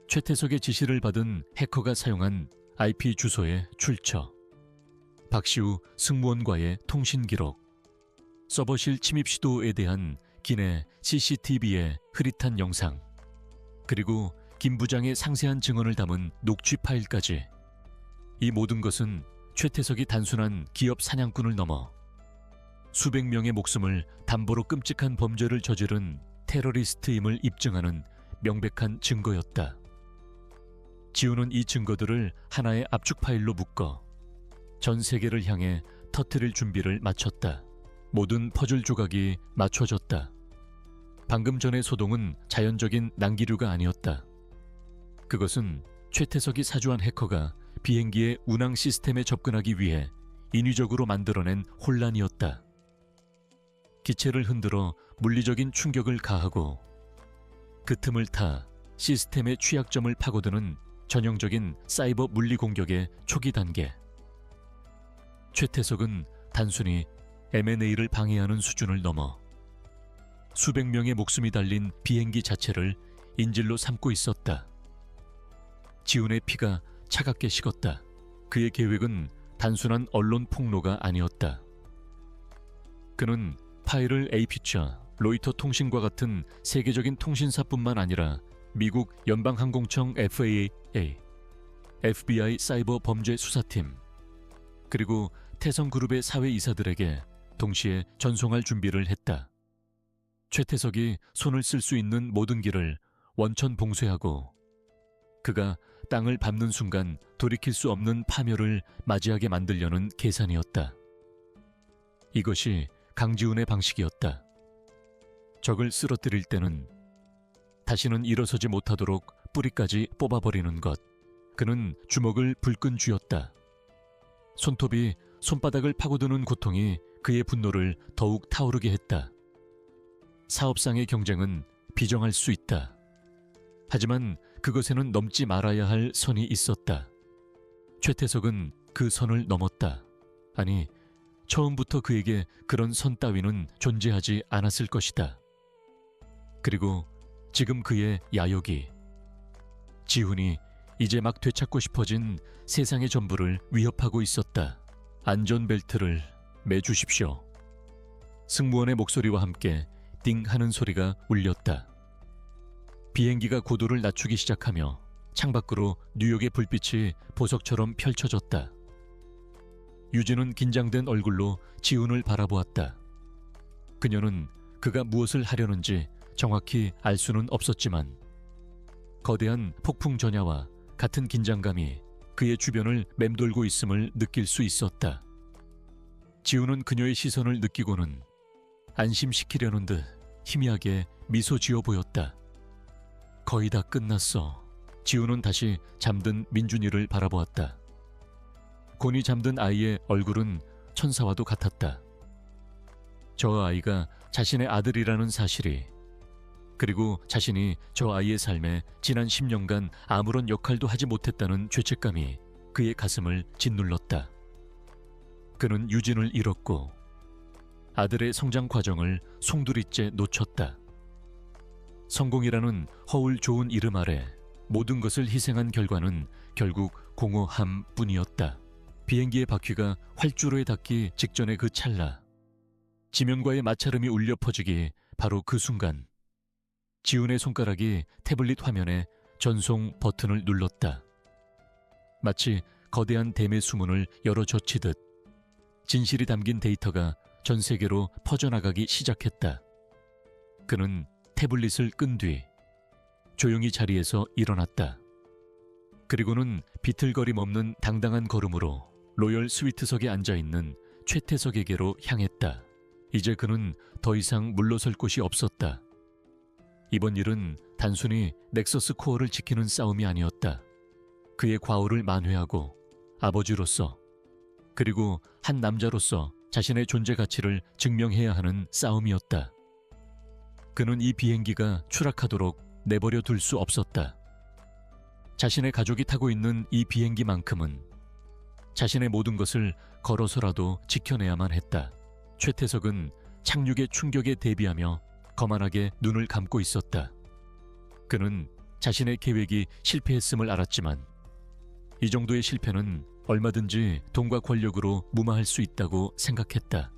최태석의 지시를 받은 해커가 사용한 IP 주소의 출처, 박시우 승무원과의 통신 기록, 서버실 침입 시도에 대한 기내 CCTV의 흐릿한 영상, 그리고 김 부장의 상세한 증언을 담은 녹취 파일까지. 이 모든 것은 최태석이 단순한 기업 사냥꾼을 넘어 수백 명의 목숨을 담보로 끔찍한 범죄를 저지른 테러리스트임을 입증하는 명백한 증거였다. 지훈은 이 증거들을 하나의 압축 파일로 묶어 전 세계를 향해 터뜨릴 준비를 마쳤다. 모든 퍼즐 조각이 맞춰졌다. 방금 전의 소동은 자연적인 난기류가 아니었다. 그것은 최태석이 사주한 해커가 비행기의 운항 시스템에 접근하기 위해 인위적으로 만들어낸 혼란이었다. 기체를 흔들어 물리적인 충격을 가하고 그 틈을 타 시스템의 취약점을 파고드는 전형적인 사이버 물리 공격의 초기 단계. 최태석은 단순히 M&A를 방해하는 수준을 넘어 수백 명의 목숨이 달린 비행기 자체를 인질로 삼고 있었다. 지훈의 피가 차갑게 식었다. 그의 계획은 단순한 언론 폭로가 아니었다. 그는 파일을 AP차, 로이터 통신과 같은 세계적인 통신사뿐만 아니라 미국 연방항공청 FAA, FBI 사이버 범죄 수사팀, 그리고 태성그룹의 사회이사들에게 동시에 전송할 준비를 했다. 최태석이 손을 쓸 수 있는 모든 길을 원천 봉쇄하고 그가 땅을 밟는 순간 돌이킬 수 없는 파멸을 맞이하게 만들려는 계산이었다. 이것이 강지훈의 방식이었다. 적을 쓰러뜨릴 때는 다시는 일어서지 못하도록 뿌리까지 뽑아버리는 것. 그는 주먹을 불끈 쥐었다. 손톱이 손바닥을 파고드는 고통이 그의 분노를 더욱 타오르게 했다. 사업상의 경쟁은 비정할 수 있다. 하지만 그것에는 넘지 말아야 할 선이 있었다. 최태석은 그 선을 넘었다. 아니, 처음부터 그에게 그런 선 따위는 존재하지 않았을 것이다. 그리고 지금 그의 야욕이, 지훈이 이제 막 되찾고 싶어진 세상의 전부를 위협하고 있었다. 안전벨트를 매주십시오. 승무원의 목소리와 함께 띵 하는 소리가 울렸다. 비행기가 고도를 낮추기 시작하며 창밖으로 뉴욕의 불빛이 보석처럼 펼쳐졌다. 유진은 긴장된 얼굴로 지훈을 바라보았다. 그녀는 그가 무엇을 하려는지 정확히 알 수는 없었지만 거대한 폭풍 전야와 같은 긴장감이 그의 주변을 맴돌고 있음을 느낄 수 있었다. 지훈은 그녀의 시선을 느끼고는 안심시키려는 듯 희미하게 미소 지어 보였다. 거의 다 끝났어. 지훈은 다시 잠든 민준이를 바라보았다. 곤히 잠든 아이의 얼굴은 천사와도 같았다. 저 아이가 자신의 아들이라는 사실이, 그리고 자신이 저 아이의 삶에 지난 10년간 아무런 역할도 하지 못했다는 죄책감이 그의 가슴을 짓눌렀다. 그는 유진을 잃었고 아들의 성장 과정을 송두리째 놓쳤다. 성공이라는 허울 좋은 이름 아래 모든 것을 희생한 결과는 결국 공허함 뿐이었다. 비행기의 바퀴가 활주로에 닿기 직전의 그 찰나, 지면과의 마찰음이 울려 퍼지기 바로 그 순간, 지훈의 손가락이 태블릿 화면에 전송 버튼을 눌렀다. 마치 거대한 댐의 수문을 열어 젖히듯 진실이 담긴 데이터가 전 세계로 퍼져나가기 시작했다. 그는 태블릿을 끈 뒤 조용히 자리에서 일어났다. 그리고는 비틀거림 없는 당당한 걸음으로 로열 스위트석에 앉아있는 최태석에게로 향했다. 이제 그는 더 이상 물러설 곳이 없었다. 이번 일은 단순히 넥서스 코어를 지키는 싸움이 아니었다. 그의 과오를 만회하고 아버지로서, 그리고 한 남자로서 자신의 존재 가치를 증명해야 하는 싸움이었다. 그는 이 비행기가 추락하도록 내버려 둘 수 없었다. 자신의 가족이 타고 있는 이 비행기만큼은 자신의 모든 것을 걸어서라도 지켜내야만 했다. 최태석은 착륙의 충격에 대비하며 거만하게 눈을 감고 있었다. 그는 자신의 계획이 실패했음을 알았지만 이 정도의 실패는 얼마든지 돈과 권력으로 무마할 수 있다고 생각했다.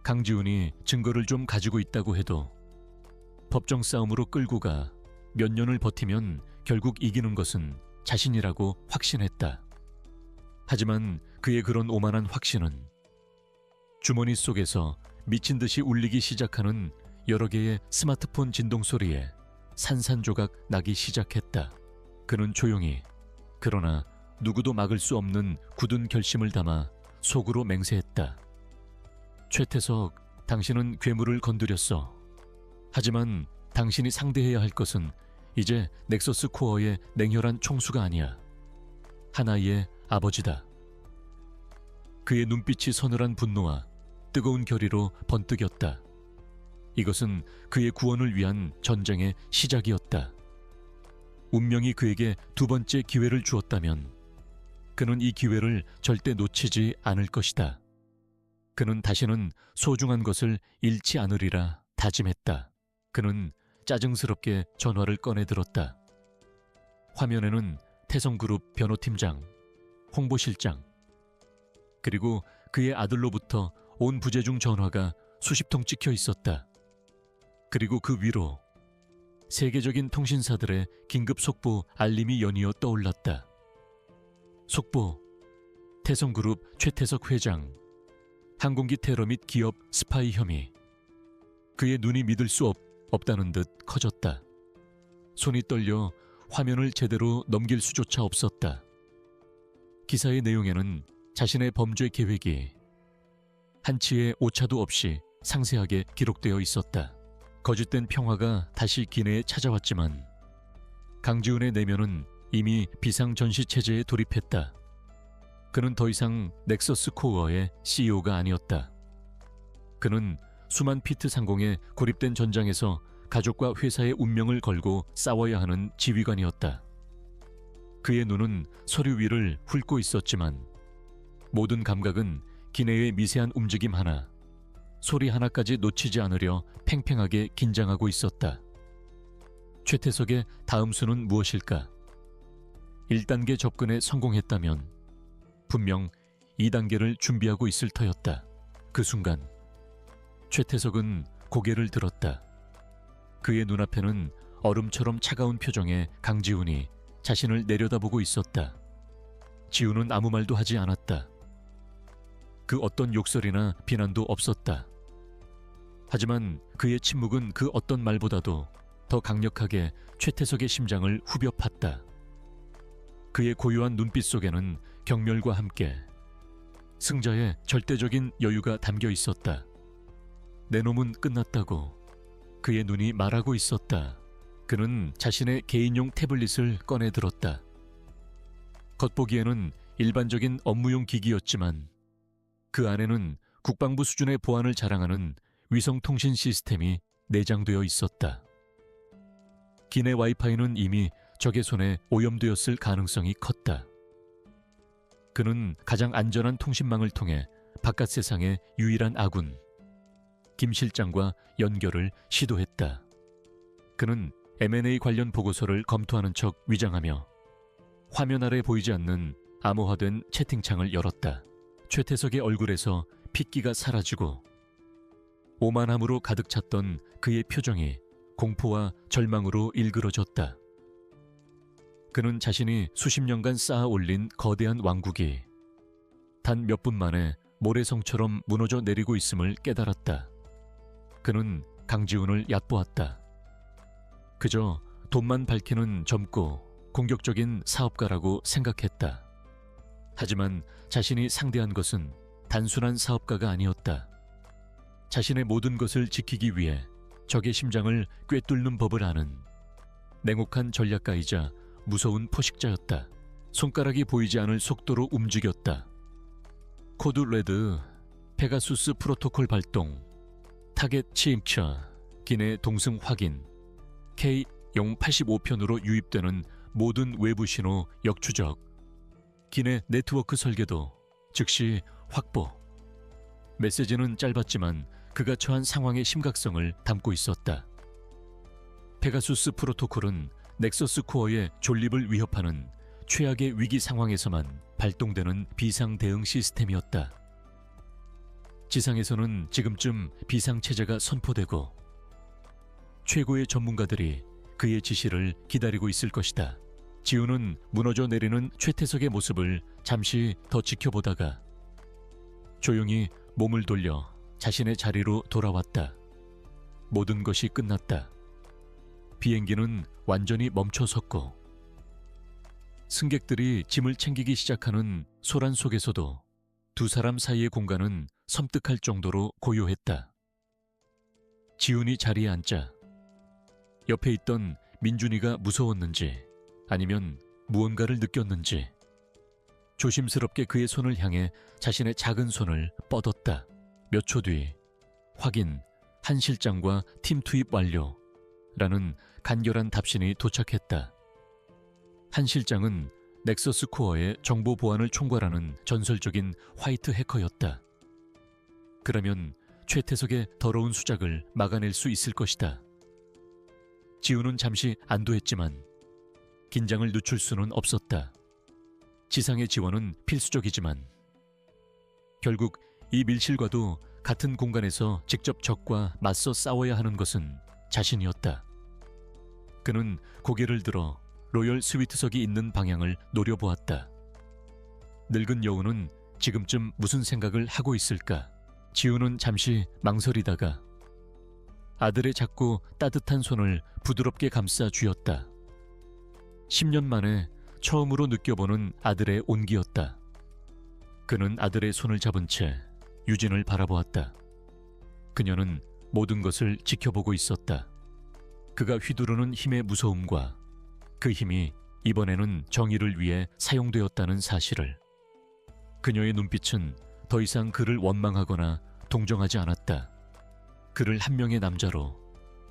강지훈이 증거를 좀 가지고 있다고 해도 법정 싸움으로 끌고 가 몇 년을 버티면 결국 이기는 것은 자신이라고 확신했다. 하지만 그의 그런 오만한 확신은 주머니 속에서 미친 듯이 울리기 시작하는 여러 개의 스마트폰 진동 소리에 산산조각 나기 시작했다. 그는 조용히, 그러나 누구도 막을 수 없는 굳은 결심을 담아 속으로 맹세했다. 최태석, 당신은 괴물을 건드렸어. 하지만 당신이 상대해야 할 것은 이제 넥서스 코어의 냉혈한 총수가 아니야. 하나의 아버지다. 그의 눈빛이 서늘한 분노와 뜨거운 결의로 번뜩였다. 이것은 그의 구원을 위한 전쟁의 시작이었다. 운명이 그에게 두 번째 기회를 주었다면 그는 이 기회를 절대 놓치지 않을 것이다. 그는 다시는 소중한 것을 잃지 않으리라 다짐했다. 그는 짜증스럽게 전화를 꺼내 들었다. 화면에는 태성그룹 변호팀장, 홍보실장, 그리고 그의 아들로부터 온 부재중 전화가 수십 통 찍혀 있었다. 그리고 그 위로 세계적인 통신사들의 긴급 속보 알림이 연이어 떠올랐다. 속보, 태성그룹 최태석 회장, 항공기 테러 및 기업 스파이 혐의. 그의 눈이 믿을 수 없다는 듯 커졌다. 손이 떨려 화면을 제대로 넘길 수조차 없었다. 기사의 내용에는 자신의 범죄 계획이 한치의 오차도 없이 상세하게 기록되어 있었다. 거짓된 평화가 다시 기내에 찾아왔지만 강지훈의 내면은 이미 비상전시 체제에 돌입했다. 그는 더 이상 넥서스 코어의 CEO가 아니었다. 그는 수만 피트 상공에 고립된 전장에서 가족과 회사의 운명을 걸고 싸워야 하는 지휘관이었다. 그의 눈은 서류 위를 훑고 있었지만 모든 감각은 기내의 미세한 움직임 하나, 소리 하나까지 놓치지 않으려 팽팽하게 긴장하고 있었다. 최태석의 다음 수는 무엇일까? 1단계 접근에 성공했다면 분명 2단계를 준비하고 있을 터였다. 그 순간 최태석은 고개를 들었다. 그의 눈앞에는 얼음처럼 차가운 표정의 강지훈이 자신을 내려다보고 있었다. 지훈은 아무 말도 하지 않았다. 그 어떤 욕설이나 비난도 없었다. 하지만 그의 침묵은 그 어떤 말보다도 더 강력하게 최태석의 심장을 후벼 팠다. 그의 고요한 눈빛 속에는 경멸과 함께 승자의 절대적인 여유가 담겨 있었다. 내 놈은 끝났다고 그의 눈이 말하고 있었다. 그는 자신의 개인용 태블릿을 꺼내 들었다. 겉보기에는 일반적인 업무용 기기였지만 그 안에는 국방부 수준의 보안을 자랑하는 위성통신 시스템이 내장되어 있었다. 기내 와이파이는 이미 적의 손에 오염되었을 가능성이 컸다. 그는 가장 안전한 통신망을 통해 바깥 세상의 유일한 아군, 김 실장과 연결을 시도했다. 그는 M&A 관련 보고서를 검토하는 척 위장하며 화면 아래 보이지 않는 암호화된 채팅창을 열었다. 최태석의 얼굴에서 핏기가 사라지고 오만함으로 가득 찼던 그의 표정이 공포와 절망으로 일그러졌다. 그는 자신이 수십 년간 쌓아 올린 거대한 왕국이 단 몇 분 만에 모래성처럼 무너져 내리고 있음을 깨달았다. 그는 강지훈을 얕보았다. 그저 돈만 밝히는 젊고 공격적인 사업가라고 생각했다. 하지만 자신이 상대한 것은 단순한 사업가가 아니었다. 자신의 모든 것을 지키기 위해 적의 심장을 꿰뚫는 법을 아는 냉혹한 전략가이자 무서운 포식자였다. 손가락이 보이지 않을 속도로 움직였다. 코드 레드, 페가수스 프로토콜 발동, 타겟 침처, 기내 동승 확인, K085편으로 유입되는 모든 외부 신호 역추적, 기내 네트워크 설계도 즉시 확보. 메시지는 짧았지만 그가 처한 상황의 심각성을 담고 있었다. 페가수스 프로토콜은 넥서스 코어의 존립을 위협하는 최악의 위기 상황에서만 발동되는 비상 대응 시스템이었다. 지상에서는 지금쯤 비상체제가 선포되고 최고의 전문가들이 그의 지시를 기다리고 있을 것이다. 지훈은 무너져 내리는 최태석의 모습을 잠시 더 지켜보다가 조용히 몸을 돌려 자신의 자리로 돌아왔다. 모든 것이 끝났다. 비행기는 완전히 멈춰섰고 승객들이 짐을 챙기기 시작하는 소란 속에서도 두 사람 사이의 공간은 섬뜩할 정도로 고요했다. 지훈이 자리에 앉자 옆에 있던 민준이가 무서웠는지 아니면 무언가를 느꼈는지 조심스럽게 그의 손을 향해 자신의 작은 손을 뻗었다. 몇 초 뒤 확인, 한 실장과 팀 투입 완료 라는 간결한 답신이 도착했다. 한 실장은 넥서스 코어의 정보 보안을 총괄하는 전설적인 화이트 해커였다. 그러면 최태석의 더러운 수작을 막아낼 수 있을 것이다. 지우는 잠시 안도했지만 긴장을 늦출 수는 없었다. 지상의 지원은 필수적이지만 결국 이 밀실과도 같은 공간에서 직접 적과 맞서 싸워야 하는 것은 자신이었다. 그는 고개를 들어 로열 스위트석이 있는 방향을 노려보았다. 늙은 여우는 지금쯤 무슨 생각을 하고 있을까? 지우는 잠시 망설이다가 아들의 작고 따뜻한 손을 부드럽게 감싸 쥐었다. 10년 만에 처음으로 느껴보는 아들의 온기였다. 그는 아들의 손을 잡은 채 유진을 바라보았다. 그녀는 모든 것을 지켜보고 있었다. 그가 휘두르는 힘의 무서움과 그 힘이 이번에는 정의를 위해 사용되었다는 사실을. 그녀의 눈빛은 더 이상 그를 원망하거나 동정하지 않았다. 그를 한 명의 남자로,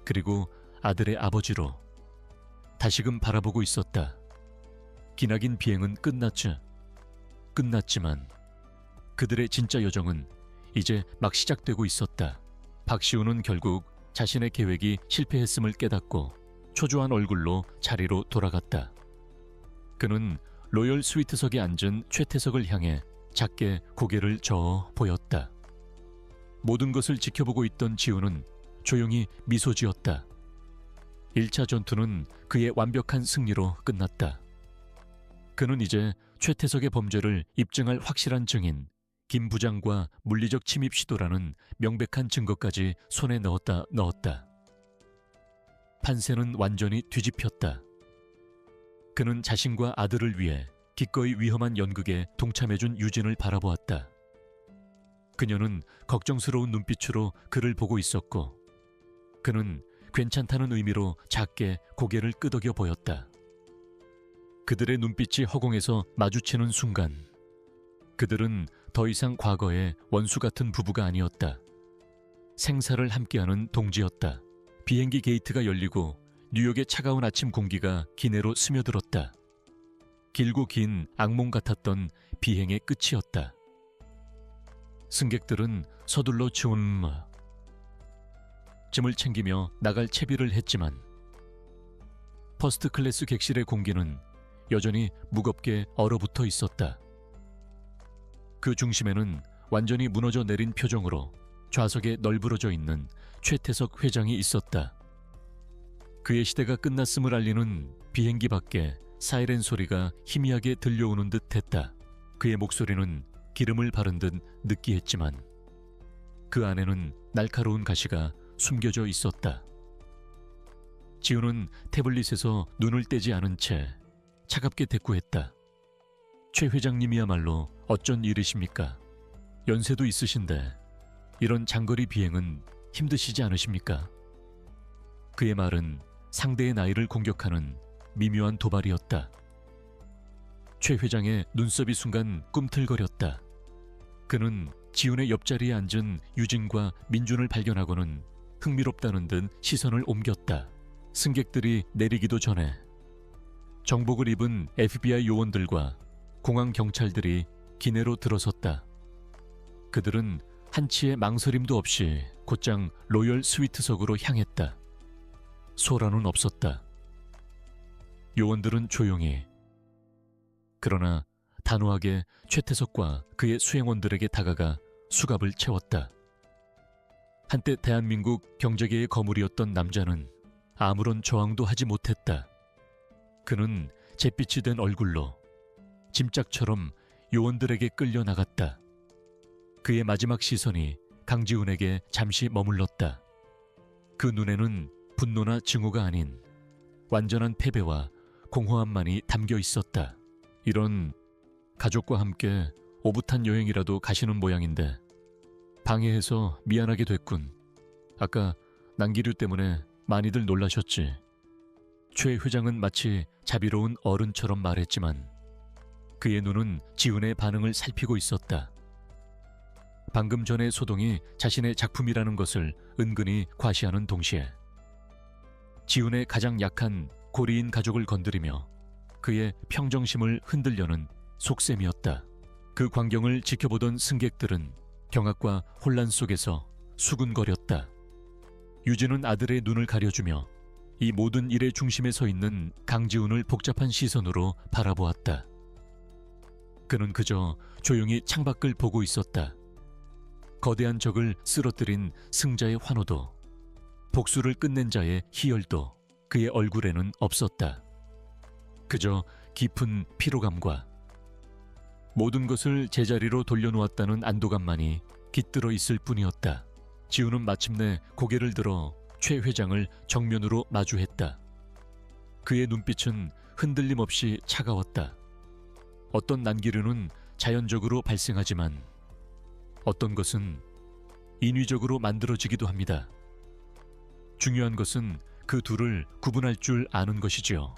그리고 아들의 아버지로 다시금 바라보고 있었다. 기나긴 비행은 끝났지만 그들의 진짜 여정은 이제 막 시작되고 있었다. 박시우는 결국 자신의 계획이 실패했음을 깨닫고 초조한 얼굴로 자리로 돌아갔다. 그는 로열 스위트석에 앉은 최태석을 향해 작게 고개를 저어 보였다. 모든 것을 지켜보고 있던 지우는 조용히 미소 지었다. 1차 전투는 그의 완벽한 승리로 끝났다. 그는 이제 최태석의 범죄를 입증할 확실한 증인 김 부장과 물리적 침입 시도라는 명백한 증거까지 손에 넣었다. 판세는 완전히 뒤집혔다. 그는 자신과 아들을 위해 기꺼이 위험한 연극에 동참해준 유진을 바라보았다. 그녀는 걱정스러운 눈빛으로 그를 보고 있었고 그는 괜찮다는 의미로 작게 고개를 끄덕여 보였다. 그들의 눈빛이 허공에서 마주치는 순간 그들은 더 이상 과거의 원수 같은 부부가 아니었다. 생사를 함께하는 동지였다. 비행기 게이트가 열리고 뉴욕의 차가운 아침 공기가 기내로 스며들었다. 길고 긴 악몽 같았던 비행의 끝이었다. 승객들은 서둘러 짐을 챙기며 나갈 채비를 했지만 퍼스트 클래스 객실의 공기는 여전히 무겁게 얼어붙어 있었다. 그 중심에는 완전히 무너져 내린 표정으로 좌석에 널브러져 있는 최태석 회장이 있었다. 그의 시대가 끝났음을 알리는 비행기 밖에 사이렌 소리가 희미하게 들려오는 듯 했다. 그의 목소리는 기름을 바른 듯 느끼했지만 그 안에는 날카로운 가시가 숨겨져 있었다. 지우는 태블릿에서 눈을 떼지 않은 채 차갑게 대꾸했다. 최 회장님이야말로 어쩐 일이십니까? 연세도 있으신데 이런 장거리 비행은 힘드시지 않으십니까? 그의 말은 상대의 나이를 공격하는 미묘한 도발이었다. 최 회장의 눈썹이 순간 꿈틀거렸다. 그는 지훈의 옆자리에 앉은 유진과 민준을 발견하고는 흥미롭다는 듯 시선을 옮겼다. 승객들이 내리기도 전에 정복을 입은 FBI 요원들과 공항 경찰들이 기내로 들어섰다. 그들은 한치의 망설임도 없이 곧장 로열 스위트석으로 향했다. 소란은 없었다. 요원들은 조용히 그러나 단호하게 최태석과 그의 수행원들에게 다가가 수갑을 채웠다. 한때 대한민국 경제계의 거물이었던 남자는 아무런 저항도 하지 못했다. 그는 잿빛이 된 얼굴로 짐짝처럼 요원들에게 끌려 나갔다. 그의 마지막 시선이 강지훈에게 잠시 머물렀다. 그 눈에는 분노나 증오가 아닌 완전한 패배와 공허함만이 담겨 있었다. 이런 가족과 함께 오붓한 여행이라도 가시는 모양인데 방해해서 미안하게 됐군. 아까 난기류 때문에 많이들 놀라셨지. 최 회장은 마치 자비로운 어른처럼 말했지만 그의 눈은 지훈의 반응을 살피고 있었다. 방금 전의 소동이 자신의 작품이라는 것을 은근히 과시하는 동시에 지훈의 가장 약한 고리인 가족을 건드리며 그의 평정심을 흔들려는 속셈이었다. 그 광경을 지켜보던 승객들은 경악과 혼란 속에서 수군거렸다. 유진은 아들의 눈을 가려주며 이 모든 일의 중심에 서 있는 강지훈을 복잡한 시선으로 바라보았다. 그는 그저 조용히 창밖을 보고 있었다. 거대한 적을 쓰러뜨린 승자의 환호도, 복수를 끝낸 자의 희열도 그의 얼굴에는 없었다. 그저 깊은 피로감과 모든 것을 제자리로 돌려놓았다는 안도감만이 깃들어 있을 뿐이었다. 지우는 마침내 고개를 들어 최 회장을 정면으로 마주했다. 그의 눈빛은 흔들림 없이 차가웠다. 어떤 난기류는 자연적으로 발생하지만 어떤 것은 인위적으로 만들어지기도 합니다. 중요한 것은 그 둘을 구분할 줄 아는 것이지요.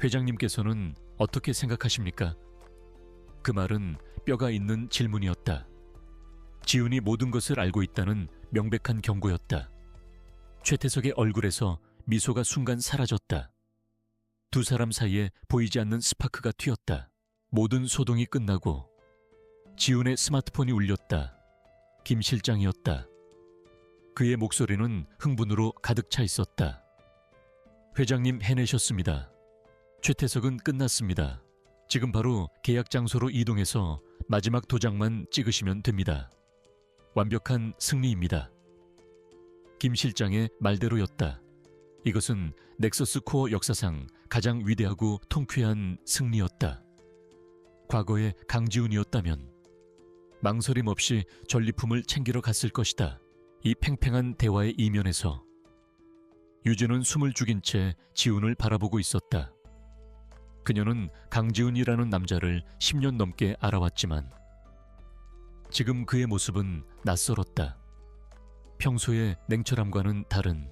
회장님께서는 어떻게 생각하십니까? 그 말은 뼈가 있는 질문이었다. 지훈이 모든 것을 알고 있다는 명백한 경고였다. 최태석의 얼굴에서 미소가 순간 사라졌다. 두 사람 사이에 보이지 않는 스파크가 튀었다. 모든 소동이 끝나고 지훈의 스마트폰이 울렸다. 김 실장이었다. 그의 목소리는 흥분으로 가득 차 있었다. 회장님 해내셨습니다. 최태석은 끝났습니다. 지금 바로 계약 장소로 이동해서 마지막 도장만 찍으시면 됩니다. 완벽한 승리입니다. 김 실장의 말대로였다. 이것은 넥서스 코어 역사상 가장 위대하고 통쾌한 승리였다. 과거의 강지훈이었다면 망설임 없이 전리품을 챙기러 갔을 것이다. 이 팽팽한 대화의 이면에서 유진은 숨을 죽인 채 지훈을 바라보고 있었다. 그녀는 강지훈이라는 남자를 10년 넘게 알아왔지만 지금 그의 모습은 낯설었다. 평소의 냉철함과는 다른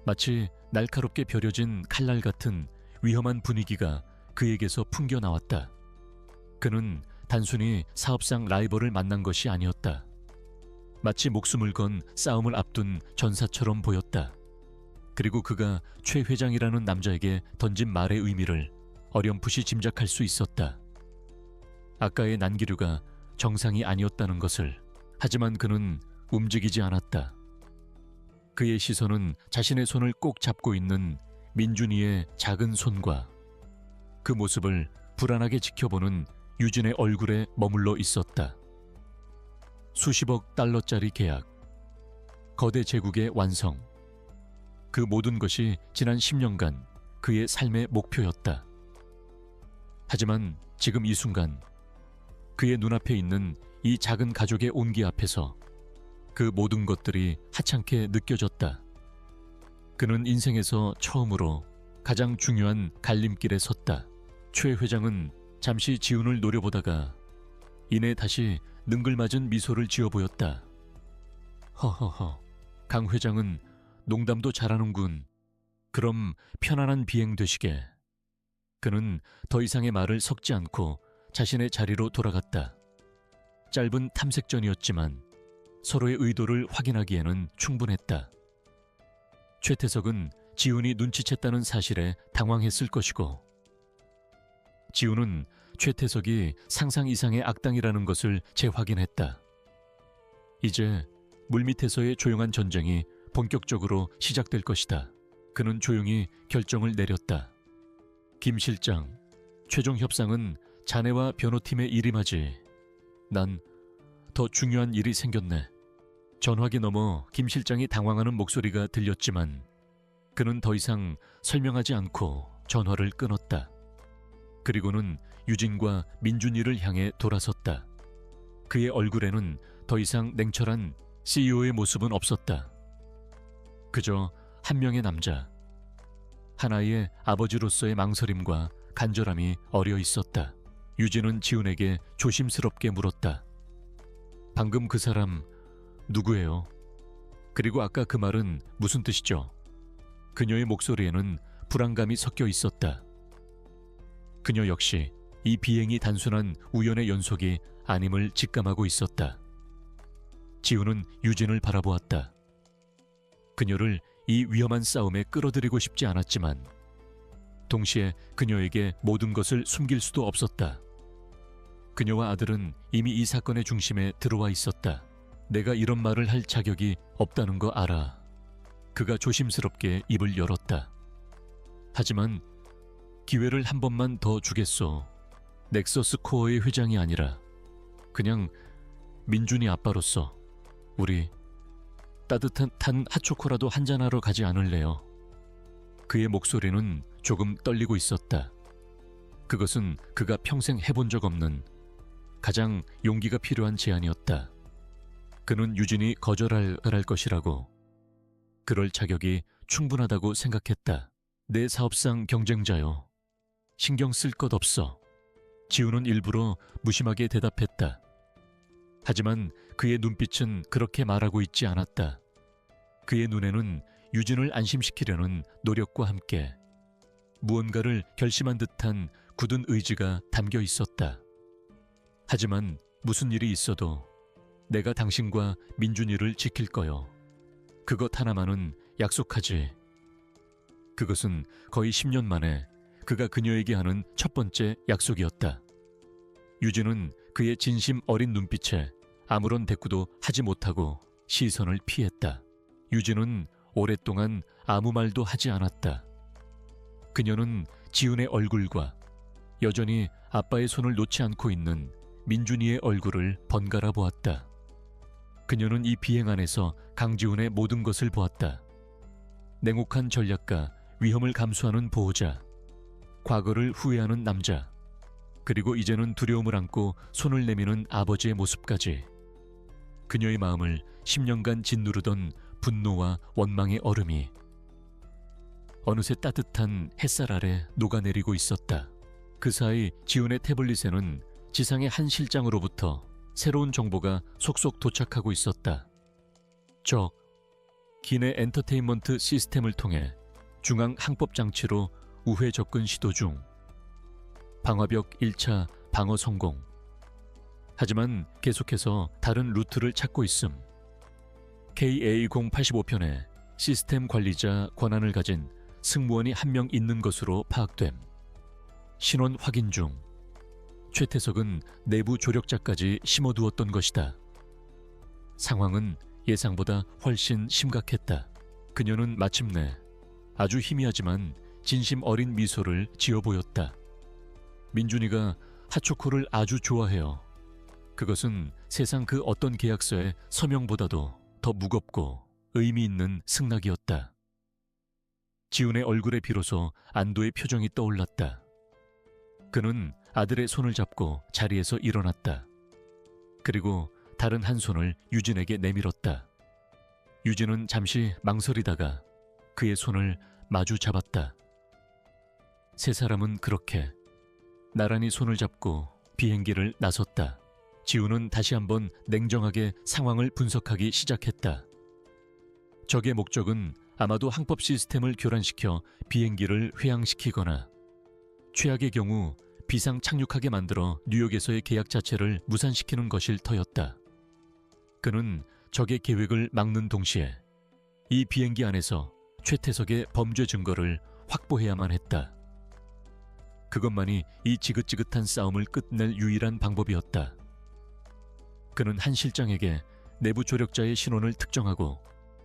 마치 날카롭게 벼려진 칼날 같은 위험한 분위기가 그에게서 풍겨나왔다. 그는 단순히 사업상 라이벌을 만난 것이 아니었다. 마치 목숨을 건 싸움을 앞둔 전사처럼 보였다. 그리고 그가 최 회장이라는 남자에게 던진 말의 의미를 어렴풋이 짐작할 수 있었다. 아까의 난기류가 정상이 아니었다는 것을. 하지만 그는 움직이지 않았다. 그의 시선은 자신의 손을 꼭 잡고 있는 민준이의 작은 손과 그 모습을 불안하게 지켜보는 유진의 얼굴에 머물러 있었다. 수십억 달러짜리 계약, 거대 제국의 완성. 그 모든 것이 지난 10년간 그의 삶의 목표였다. 하지만 지금 이 순간 그의 눈앞에 있는 이 작은 가족의 온기 앞에서 그 모든 것들이 하찮게 느껴졌다. 그는 인생에서 처음으로 가장 중요한 갈림길에 섰다. 최 회장은 잠시 지훈을 노려보다가 이내 다시 능글맞은 미소를 지어 보였다. 허허허, 강 회장은 농담도 잘하는군. 그럼 편안한 비행 되시게. 그는 더 이상의 말을 섞지 않고 자신의 자리로 돌아갔다. 짧은 탐색전이었지만 서로의 의도를 확인하기에는 충분했다. 최태석은 지훈이 눈치챘다는 사실에 당황했을 것이고 지훈은 최태석이 상상 이상의 악당이라는 것을 재확인했다. 이제 물밑에서의 조용한 전쟁이 본격적으로 시작될 것이다. 그는 조용히 결정을 내렸다. 김 실장, 최종 협상은 자네와 변호팀의 일임하지. 난 더 중요한 일이 생겼네. 전화기 너머 김 실장이 당황하는 목소리가 들렸지만 그는 더 이상 설명하지 않고 전화를 끊었다. 그리고는 유진과 민준이를 향해 돌아섰다. 그의 얼굴에는 더 이상 냉철한 CEO의 모습은 없었다. 그저 한 명의 남자, 하나의 아버지로서의 망설임과 간절함이 어려 있었다. 유진은 지훈에게 조심스럽게 물었다. 방금 그 사람 누구예요? 그리고 아까 그 말은 무슨 뜻이죠? 그녀의 목소리에는 불안감이 섞여 있었다. 그녀 역시 이 비행이 단순한 우연의 연속이 아님을 직감하고 있었다. 지훈은 유진을 바라보았다. 그녀를 이 위험한 싸움에 끌어들이고 싶지 않았지만 동시에 그녀에게 모든 것을 숨길 수도 없었다. 그녀와 아들은 이미 이 사건의 중심에 들어와 있었다. 내가 이런 말을 할 자격이 없다는 거 알아. 그가 조심스럽게 입을 열었다. 하지만 기회를 한 번만 더 주겠소. 넥서스 코어의 회장이 아니라 그냥 민준이 아빠로서 우리 따뜻한 핫초코라도 한잔하러 가지 않을래요? 그의 목소리는 조금 떨리고 있었다. 그것은 그가 평생 해본 적 없는 가장 용기가 필요한 제안이었다. 그는 유진이 거절할 것이라고, 그럴 자격이 충분하다고 생각했다. 내 사업상 경쟁자요. 신경 쓸 것 없어. 지우는 일부러 무심하게 대답했다. 하지만 그의 눈빛은 그렇게 말하고 있지 않았다. 그의 눈에는 유진을 안심시키려는 노력과 함께 무언가를 결심한 듯한 굳은 의지가 담겨 있었다. 하지만 무슨 일이 있어도 내가 당신과 민준이를 지킬 거요. 그것 하나만은 약속하지. 그것은 거의 10년 만에 그가 그녀에게 하는 첫 번째 약속이었다. 유진은 그의 진심 어린 눈빛에 아무런 대꾸도 하지 못하고 시선을 피했다. 유진은 오랫동안 아무 말도 하지 않았다. 그녀는 지훈의 얼굴과 여전히 아빠의 손을 놓지 않고 있는 민준이의 얼굴을 번갈아 보았다. 그녀는 이 비행 안에서 강지훈의 모든 것을 보았다. 냉혹한 전략가, 위험을 감수하는 보호자, 과거를 후회하는 남자, 그리고 이제는 두려움을 안고 손을 내미는 아버지의 모습까지. 그녀의 마음을 10년간 짓누르던 분노와 원망의 얼음이 어느새 따뜻한 햇살 아래 녹아내리고 있었다. 그 사이 지훈의 태블릿에는 지상의 한 실장으로부터 새로운 정보가 속속 도착하고 있었다. 기내 엔터테인먼트 시스템을 통해 중앙 항법 장치로 우회 접근 시도 중. 방화벽 1차 방어 성공. 하지만 계속해서 다른 루트를 찾고 있음. KA085편에 시스템 관리자 권한을 가진 승무원이 한 명 있는 것으로 파악됨. 신원 확인 중. 최태석은 내부 조력자까지 심어두었던 것이다. 상황은 예상보다 훨씬 심각했다. 그녀는 마침내 아주 희미하지만 진심 어린 미소를 지어 보였다. 민준이가 핫초코를 아주 좋아해요. 그것은 세상 그 어떤 계약서의 서명보다도 더 무겁고 의미 있는 승낙이었다. 지훈의 얼굴에 비로소 안도의 표정이 떠올랐다. 그는 아들의 손을 잡고 자리에서 일어났다. 그리고 다른 한 손을 유진에게 내밀었다. 유진은 잠시 망설이다가 그의 손을 마주 잡았다. 세 사람은 그렇게 나란히 손을 잡고 비행기를 나섰다. 지훈은 다시 한번 냉정하게 상황을 분석하기 시작했다. 적의 목적은 아마도 항법 시스템을 교란시켜 비행기를 회항시키거나 최악의 경우 비상 착륙하게 만들어 뉴욕에서의 계약 자체를 무산시키는 것일 터였다. 그는 적의 계획을 막는 동시에 이 비행기 안에서 최태석의 범죄 증거를 확보해야만 했다. 그것만이 이 지긋지긋한 싸움을 끝낼 유일한 방법이었다. 그는 한 실장에게 내부 조력자의 신원을 특정하고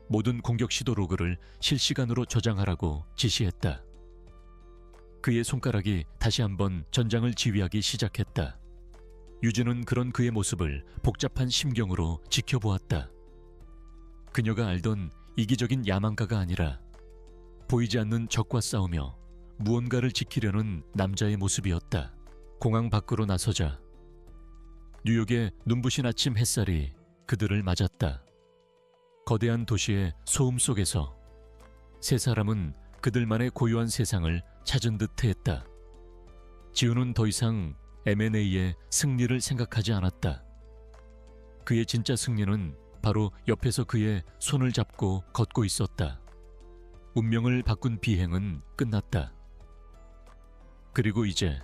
모든 공격 시도 로그를 실시간으로 저장하라고 지시했다. 그의 손가락이 다시 한번 전장을 지휘하기 시작했다. 유진은 그런 그의 모습을 복잡한 심경으로 지켜보았다. 그녀가 알던 이기적인 야망가가 아니라 보이지 않는 적과 싸우며 무언가를 지키려는 남자의 모습이었다. 공항 밖으로 나서자 뉴욕의 눈부신 아침 햇살이 그들을 맞았다. 거대한 도시의 소음 속에서 세 사람은 그들만의 고요한 세상을 찾은 듯했다. 지훈은 더 이상 M&A의 승리를 생각하지 않았다. 그의 진짜 승리는 바로 옆에서 그의 손을 잡고 걷고 있었다. 운명을 바꾼 비행은 끝났다. 그리고 이제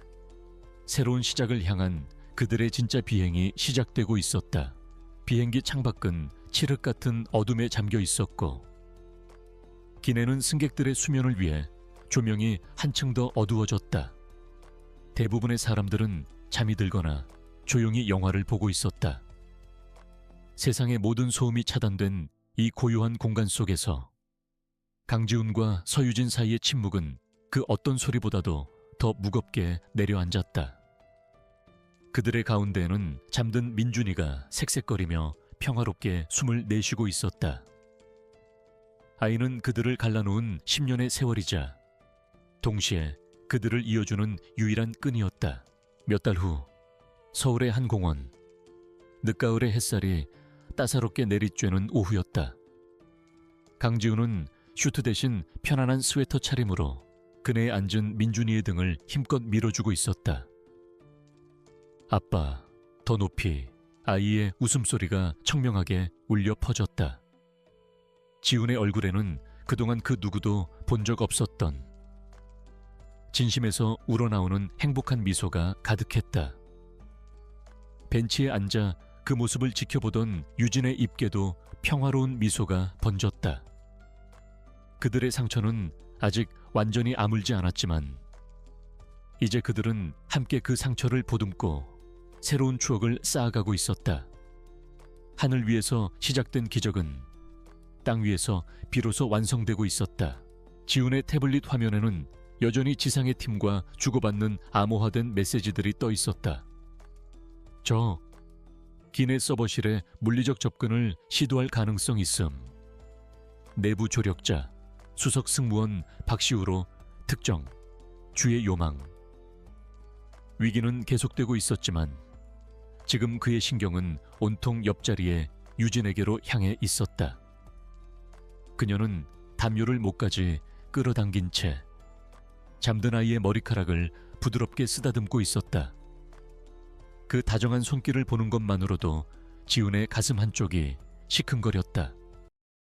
새로운 시작을 향한 그들의 진짜 비행이 시작되고 있었다. 비행기 창밖은 칠흑 같은 어둠에 잠겨 있었고 기내는 승객들의 수면을 위해 조명이 한층 더 어두워졌다. 대부분의 사람들은 잠이 들거나 조용히 영화를 보고 있었다. 세상의 모든 소음이 차단된 이 고요한 공간 속에서 강지훈과 서유진 사이의 침묵은 그 어떤 소리보다도 더 무겁게 내려앉았다. 그들의 가운데에는 잠든 민준이가 색색거리며 평화롭게 숨을 내쉬고 있었다. 아이는 그들을 갈라놓은 10년의 세월이자 동시에 그들을 이어주는 유일한 끈이었다. 몇 달 후 서울의 한 공원. 늦가을의 햇살이 따사롭게 내리쬐는 오후였다. 강지훈은 슈트 대신 편안한 스웨터 차림으로 그네에 앉은 민준이의 등을 힘껏 밀어주고 있었다. 아빠, 더 높이 아이의 웃음소리가 청명하게 울려 퍼졌다. 지훈의 얼굴에는 그동안 그 누구도 본 적 없었던 진심에서 우러나오는 행복한 미소가 가득했다. 벤치에 앉아 그 모습을 지켜보던 유진의 입계도 평화로운 미소가 번졌다. 그들의 상처는 아직 완전히 아물지 않았지만 이제 그들은 함께 그 상처를 보듬고 새로운 추억을 쌓아가고 있었다. 하늘 위에서 시작된 기적은 땅 위에서 비로소 완성되고 있었다. 지훈의 태블릿 화면에는 여전히 지상의 팀과 주고받는 암호화된 메시지들이 떠 있었다. 저 기내 서버실에 물리적 접근을 시도할 가능성 있음. 내부 조력자 수석 승무원 박시우로 특정. 주의 요망. 위기는 계속되고 있었지만 지금 그의 신경은 온통 옆자리에 유진에게로 향해 있었다. 그녀는 담요를 목까지 끌어당긴 채 잠든 아이의 머리카락을 부드럽게 쓰다듬고 있었다. 그 다정한 손길을 보는 것만으로도 지훈의 가슴 한쪽이 시큰거렸다.